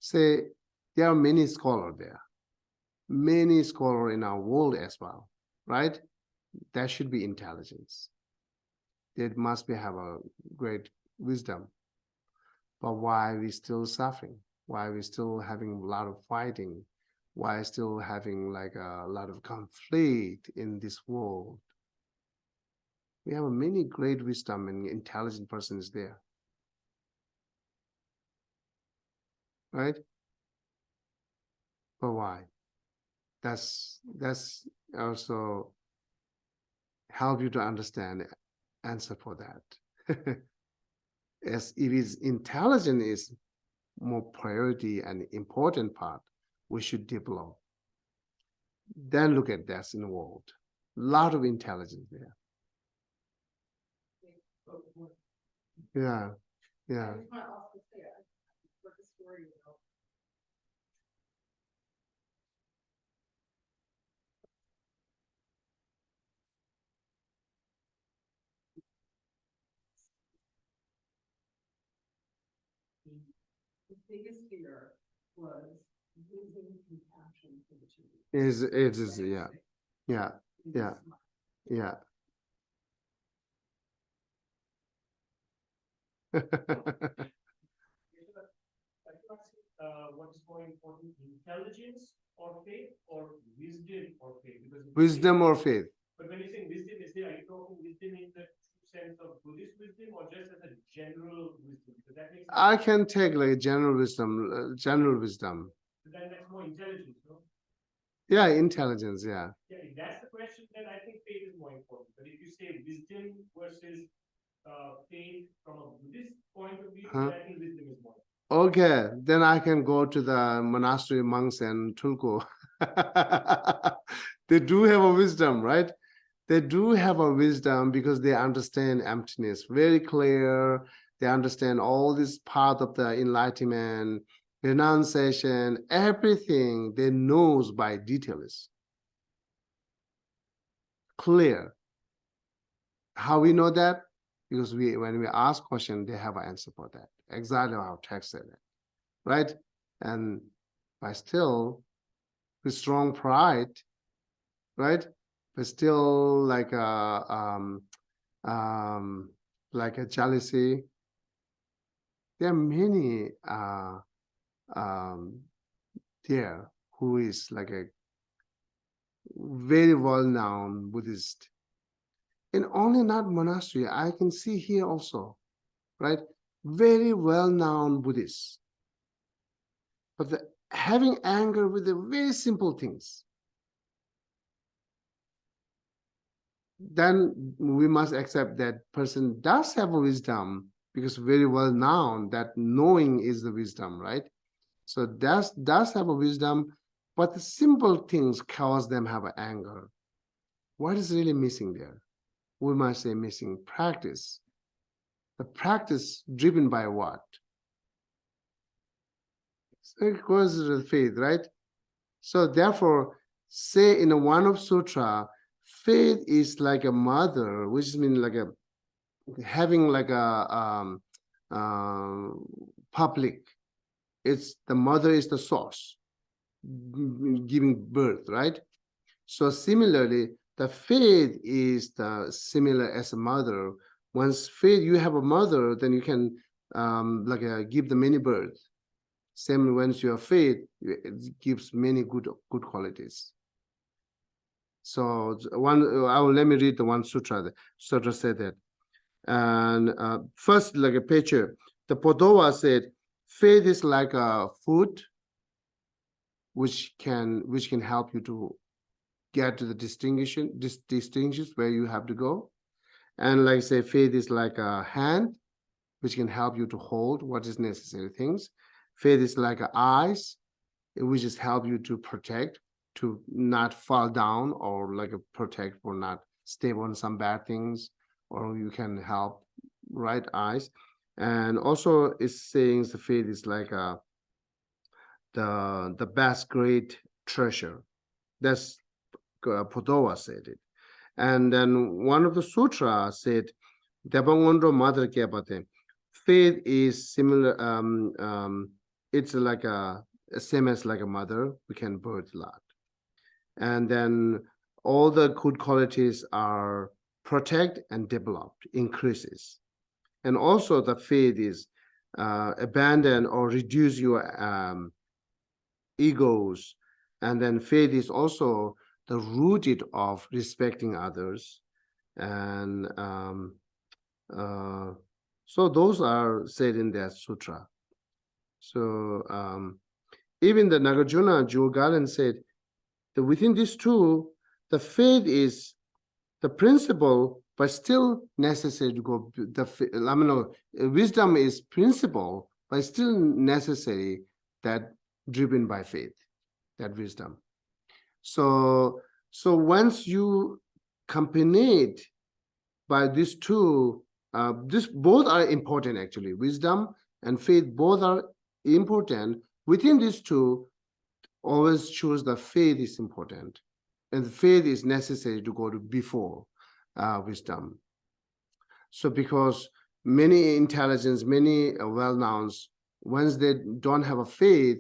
[SPEAKER 1] Say, there are many scholars there, many scholars in our world as well, right? That should be intelligence. They must be have a great wisdom. But why are we still suffering? Why are we still having a lot of fighting? Why still having like a lot of conflict in this world? We have many great wisdom and intelligent persons there, right? But why? That's also help you to understand the answer for that. As if it's intelligent is more priority and important part, we should develop. Then look at this in the world. A lot of intelligence there. Yeah, yeah.
[SPEAKER 2] The biggest fear was losing compassion for the children.
[SPEAKER 1] It is, yeah, yeah, yeah, yeah.
[SPEAKER 5] What is more important, intelligence or faith, or wisdom or faith? Because
[SPEAKER 1] Wisdom or faith?
[SPEAKER 5] But when you say wisdom, are you talking wisdom in the true sense of Buddhist wisdom, or just as a general wisdom? Because that makes
[SPEAKER 1] I can take like general wisdom, general wisdom.
[SPEAKER 5] So then that's more intelligence, no?
[SPEAKER 1] Yeah, intelligence, yeah.
[SPEAKER 5] Yeah, if that's the question, then I think faith is more important. But if you say wisdom versus faith from a Buddhist point of view, then I think wisdom is more.
[SPEAKER 1] Okay, then I can go to the monastery monks and Tulku. They do have a wisdom, right? They do have a wisdom because they understand emptiness very clear. They understand all this part of the enlightenment, renunciation, everything they knows by details. Clear. How we know that? Because when we ask question, they have an answer for that. Exactly how text said it, right? And by still with strong pride, right? But still like a jealousy. There are many there who is like a very well-known Buddhist. And only not monastery, I can see here also, right? Very well-known Buddhists. But having anger with the very simple things, then we must accept that person does have a wisdom, because very well known that knowing is the wisdom, right? So does have a wisdom, but the simple things cause them have anger. What is really missing there? We might say missing practice. The practice driven by what? So it goes to the faith, right? So therefore, say in one of sutra, faith is like a mother, which means like a having like a public. It's the mother is the source, giving birth, right? So similarly, the faith is the similar as a mother. Once faith, you have a mother, then you can give the many birth. Same once you have faith, it gives many good qualities. So let me read the one sutra. The sutra said that. And first, like a picture, the Bodhisattva said, faith is like a food, which can help you to get to the distinctions where you have to go. And like say, faith is like a hand, which can help you to hold what is necessary things. Faith is like eyes, which is help you to protect, to not fall down, or like a protect for not stay on some bad things, or you can help right eyes. And also it's saying the faith is like the best great treasure. That's Bodhisattva said it. And then one of the sutra said, Devangondo Mother Kepate, faith is similar, it's like same as like a mother, we can birth a lot. And then all the good qualities are protect and developed, increases. And also the faith is abandon or reduce your egos. And then faith is also the rooted of respecting others. And so those are said in that sutra. So even the Nagarjuna, Garland said that within these two, the faith is the principle, but still necessary to go. Wisdom is principle, but still necessary, that driven by faith, that wisdom. So once you combine it by these two, both are important actually. Wisdom and faith both are important. Within these two, always choose the faith is important, and the faith is necessary to go to before wisdom. So because many intelligence, many well-knowns, once they don't have a faith,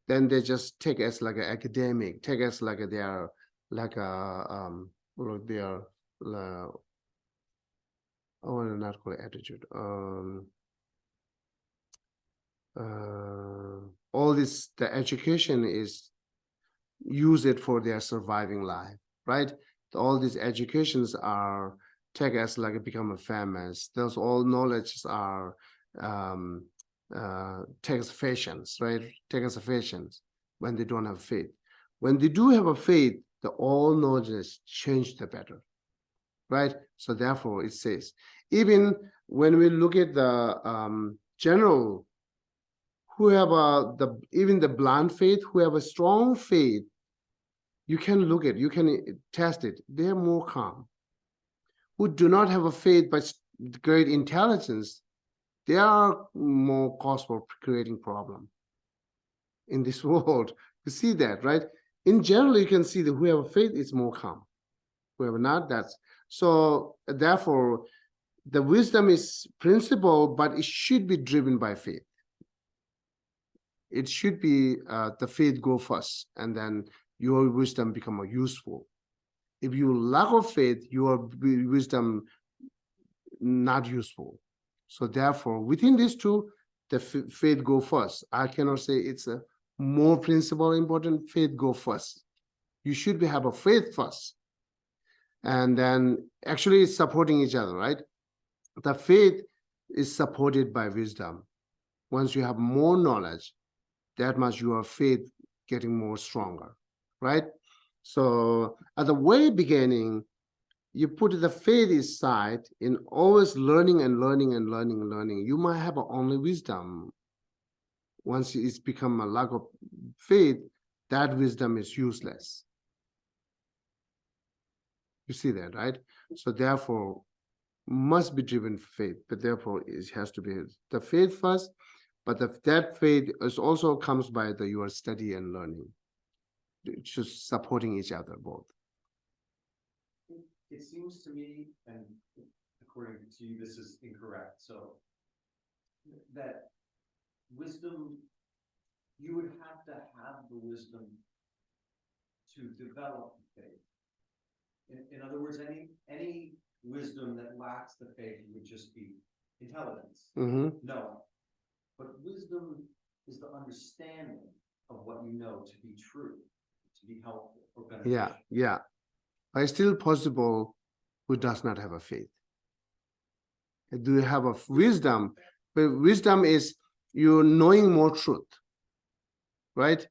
[SPEAKER 1] then they just take as like an academic, take as like they are like a they are I want to not call it attitude. All this, the education is use it for their surviving life, right? All these educations are take as like become famous. Those all knowledges are take as fashions, right? Take as fashions when they don't have faith. When they do have a faith, the all knowledge change the better, right? So therefore it says, even when we look at the general, who have even the blind faith, who have a strong faith, you can look at, you can test it, they are more calm. Who do not have a faith but great intelligence, they are more cause for creating problem in this world. You see that, right? In general, you can see that who have a faith is more calm. Who have not, that's so. Therefore, the wisdom is principle, but it should be driven by faith. It should be the faith go first, and then your wisdom become more useful. If you lack of faith, your wisdom not useful. So therefore, within these two, the faith go first. I cannot say it's a more principle important. Faith go first. You should have a faith first, and then actually it's supporting each other, right? The faith is supported by wisdom. Once you have more knowledge, that much your faith getting more stronger, right? So at the very beginning, you put the faith aside in always learning and learning and learning and learning. You might have only wisdom. Once it's become a lack of faith, that wisdom is useless. You see that, right? So therefore, must be driven faith, but therefore it has to be the faith first. But that faith is also comes by your study and learning. It's just supporting each other both.
[SPEAKER 6] It seems to me, and according to you, this is incorrect. So that wisdom, you would have to have the wisdom to develop faith. In other words, any wisdom that lacks the faith would just be intelligence. No. But wisdom is the understanding of what you know to be true, to be helpful or beneficial.
[SPEAKER 1] Yeah. But it's still possible who does not have a faith. Do you have a wisdom? But wisdom is you knowing more truth, right?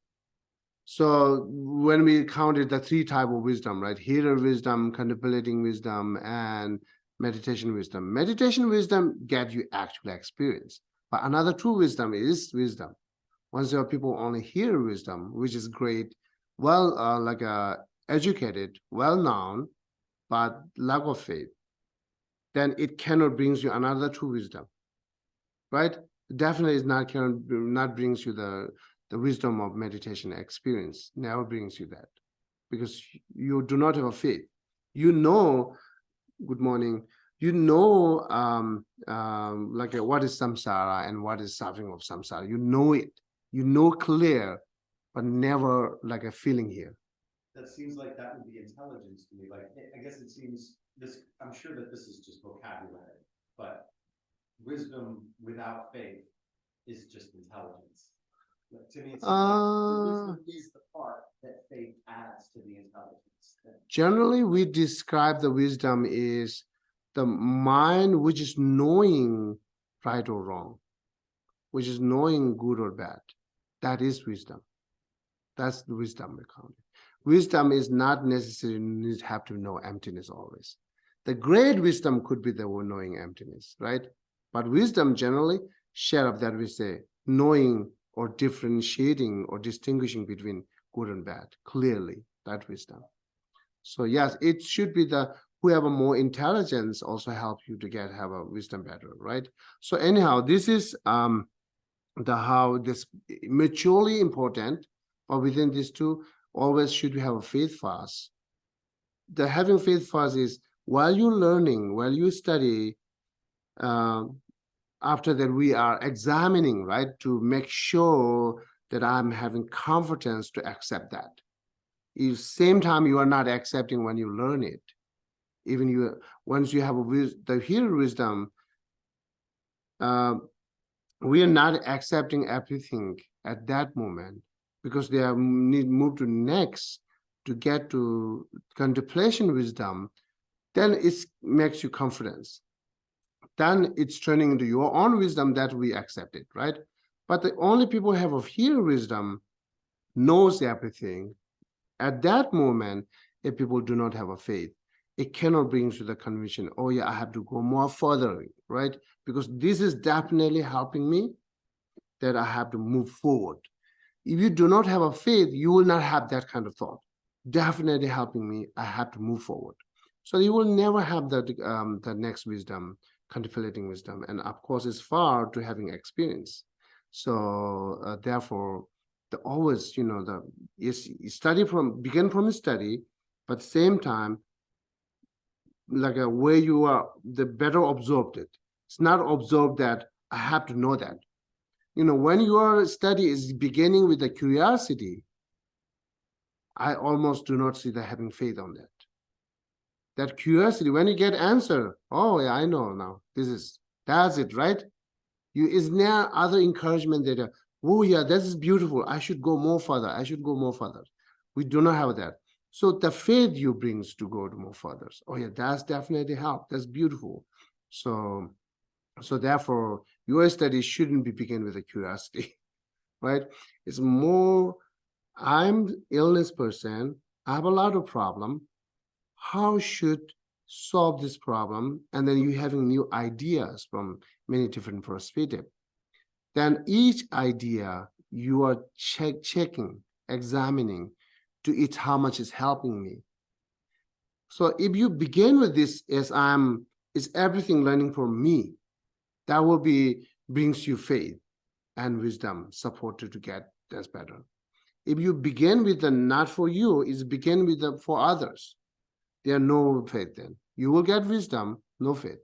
[SPEAKER 1] So when we counted the three types of wisdom, right? Hearer wisdom, contemplating wisdom, and meditation wisdom. Meditation wisdom get you actual experience. But another true wisdom is wisdom. Once your people only hear wisdom, which is great, well, educated, well-known, but lack of faith, then it cannot brings you another true wisdom, right? Definitely is not brings you the wisdom of meditation experience. Never brings you that, because you do not have a faith. You know, good morning. You know, what is samsara and what is suffering of samsara. You know it. You know clear, but never like a feeling here.
[SPEAKER 6] That seems like that would be intelligence to me. Like, I guess it seems this, I'm sure that this is just vocabulary, but wisdom without faith is just intelligence. Like, to me, it seems like the wisdom is the part that faith adds to the intelligence.
[SPEAKER 1] Generally, we describe the wisdom is the mind which is knowing right or wrong, which is knowing good or bad. That is wisdom. That's the wisdom we count. Wisdom is not necessarily have to know emptiness always. The great wisdom could be the knowing emptiness, right? But wisdom generally share up that we say knowing or differentiating or distinguishing between good and bad clearly, that wisdom. So yes, it should be the who have a more intelligence also help you to have a wisdom better, right? So anyhow, this is how this maturely important, but within these two, always should we have a faith first. The having faith first is while you're learning, while you study, after that we are examining, right, to make sure that I'm having confidence to accept that. At the same time, you are not accepting when you learn it. Even you, once you have the hearer wisdom, we are not accepting everything at that moment, because they are need move to next to get to contemplation wisdom. Then it makes you confidence. Then it's turning into your own wisdom that we accept it, right? But the only people who have of hearer wisdom knows everything. At that moment, if people do not have a faith, it cannot bring to the conviction, oh yeah, I have to go more further, right? Because this is definitely helping me, that I have to move forward. If you do not have a faith, you will not have that kind of thought. Definitely helping me, I have to move forward. So you will never have the next wisdom, contemplating wisdom. And of course, it's far to having experience. So therefore, always, begin from the study, but same time, like where you are, the better absorbed it. It's not absorbed that I have to know that. When your study is beginning with the curiosity, I almost do not see the having faith on that. That curiosity, when you get answer, oh yeah, I know now. That's it, right? You is there other encouragement that, oh yeah, this is beautiful. I should go more further. I should go more further. We do not have that. So the faith you brings to go to more further. Oh yeah, that's definitely help. That's beautiful. So therefore, your study shouldn't be begin with a curiosity, right? It's more, I'm illness person. I have a lot of problem. How should solve this problem? And then you having new ideas from many different perspectives. Then each idea you are checking, examining to it how much is helping me. So if you begin with this as is everything learning from me, that will be brings you faith and wisdom supported to get that's better. If you begin with the not for you, is begin with the for others. There are no faith then. You will get wisdom, no faith.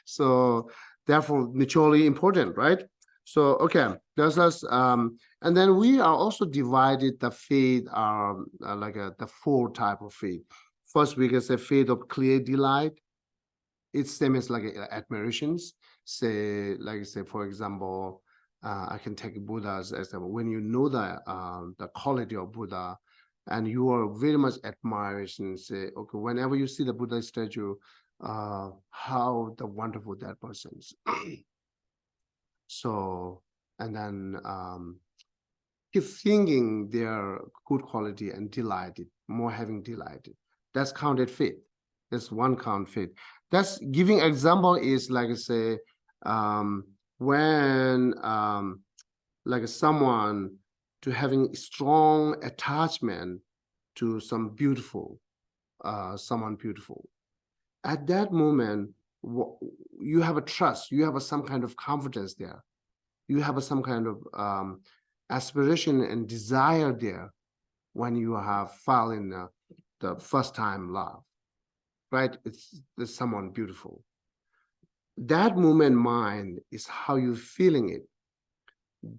[SPEAKER 1] So therefore mutually important, right? So okay, there's us and then we are also divided the faith like the 4 type of faith. First we can say faith of clear delight. It's same as like admirations. Say for example, I can take Buddha's as when you know the quality of Buddha, and you are very much admiration. Say, okay, whenever you see the Buddha statue, how the wonderful that person is. So, and then keep thinking their good quality and delighted, more having delighted. That's counted faith. That's one count faith. That's giving example is like say when like someone to having strong attachment to some beautiful someone beautiful. At that moment you have a trust, you have some kind of confidence there, you have some kind of aspiration and desire there when you have fallen in the first time love, right? It's someone beautiful. That moment mind is how you feeling it.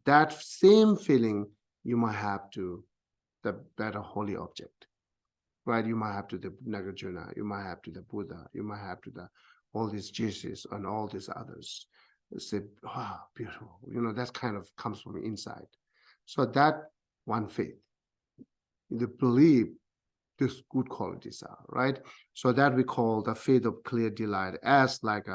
[SPEAKER 1] That same feeling you might have to the better holy object, right? You might have to the Nagarjuna, you might have to the Buddha, you might have to the all these Jesus and all these others. Say, wow, beautiful. You know, that kind of comes from inside. So that one faith, the belief these good qualities are, right? So that we call the faith of clear delight as like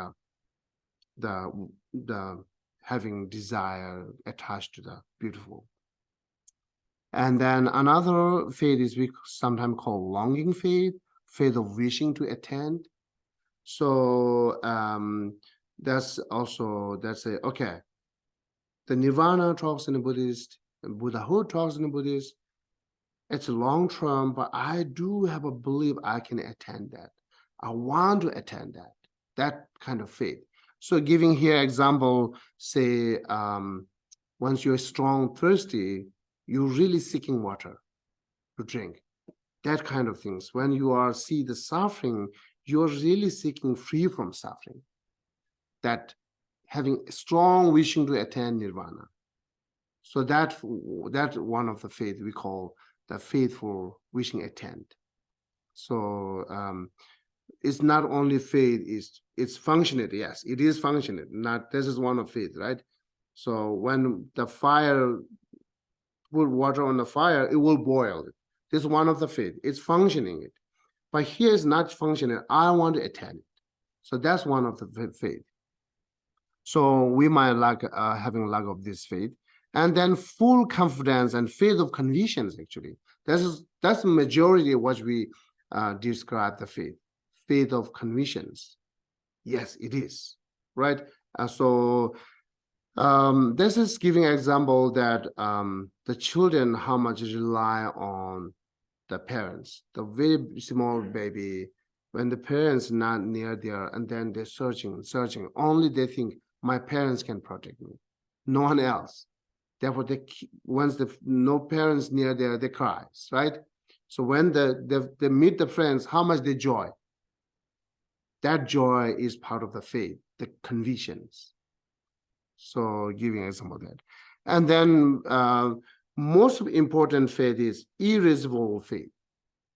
[SPEAKER 1] the having desire attached to the beautiful. And then another faith is we sometimes call longing faith, faith of wishing to attain. So that's okay. The nirvana talks in the Buddhist, and Buddhahood talks in the Buddhist. It's long term, but I do have a belief I can attain that. I want to attain that kind of faith. So giving here example, say once you're strong, thirsty, you're really seeking water to drink. That kind of things. When you see the suffering, you're really seeking free from suffering. That having strong wishing to attain nirvana. So that one of the faith we call the faithful wishing attain. So it's not only faith, it's functioning. Yes, it is functioning. Not this is one of faith, right? So when the fire put water on the fire, it will boil. This is one of the faith. It's functioning it. But here is not functioning. I want to attain it. So that's one of the faith. So we might like having lack of this faith. And then full confidence and faith of convictions, actually. That's the majority of what we describe the faith. Faith of convictions. Yes, it is, right? So this is giving an example that the children, how much rely on the parents. The very small baby, when the parents not near there, and then they're searching, only they think my parents can protect me, no one else. Therefore, once no parents near there, they cry, right? So when they meet the friends, how much they joy. That joy is part of the faith, the convictions. So giving an example of that. And then most important faith is irresistible faith.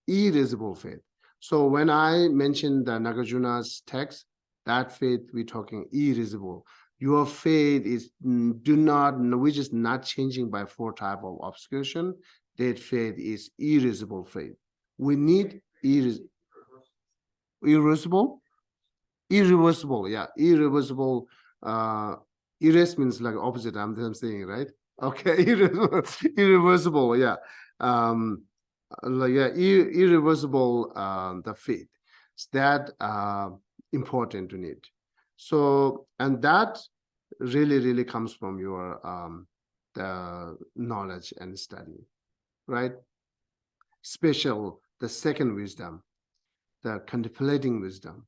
[SPEAKER 1] Irresistible faith. So when I mentioned the Nagarjuna's text, that faith we're talking irresistible. Your faith is which is not changing by 4 type of obscuration. That faith is irresistible faith. We need irreversible, yeah, irreversible. Erase means like opposite. I'm saying, right? Okay, irreversible, yeah. Like yeah, irreversible. The faith that important to need. So, and that really comes from your the knowledge and study, right? Special, the second wisdom, the contemplating wisdom,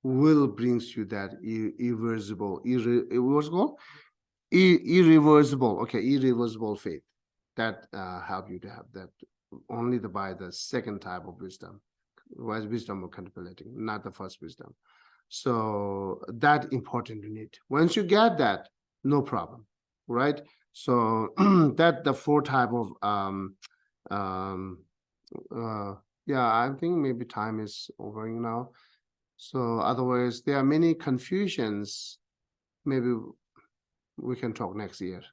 [SPEAKER 1] will brings you that irreversible, irreversible faith that help you to have that only by the second type of wisdom, wise wisdom of contemplating, not the first wisdom. So that important to need. Once you get that, no problem, right? So that the 4 type of yeah, I think maybe time is over now. So otherwise, there are many confusions. Maybe we can talk next year.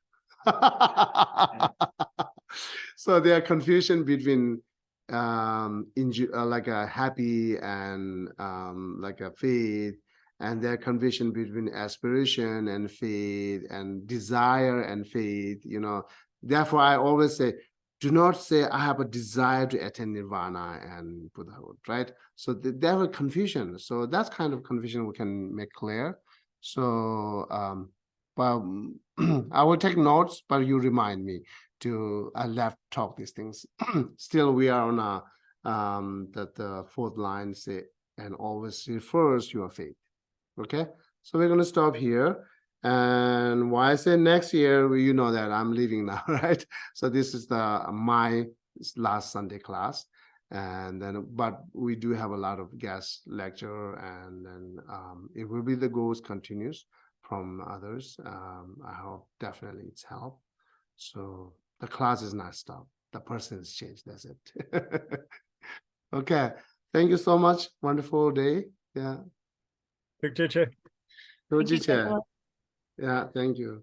[SPEAKER 1] So there are confusion between like a happy and like a faith, and there are confusion between aspiration and faith and desire and faith. Therefore, I always say, do not say I have a desire to attain nirvana and Buddhahood, right? So there are confusion. So that's kind of confusion we can make clear. So, but I will take notes, but you remind me to left talk these things. Still, we are on the 4th line, say, and always refers your faith. Okay, so we're going to stop here. And why I say next year, well, you know that I'm leaving now, right? So this is my last Sunday class, and then but we do have a lot of guest lecture, and then it will be the goals continues from others. I hope definitely it's helped. So the class is not stopped. The person is changed. That's it. Okay. Thank you so much. Wonderful day. Yeah.
[SPEAKER 3] Big Geshe.
[SPEAKER 1] Go
[SPEAKER 4] Thank you,
[SPEAKER 1] Geshe.
[SPEAKER 4] Garland.
[SPEAKER 1] Yeah. Thank you.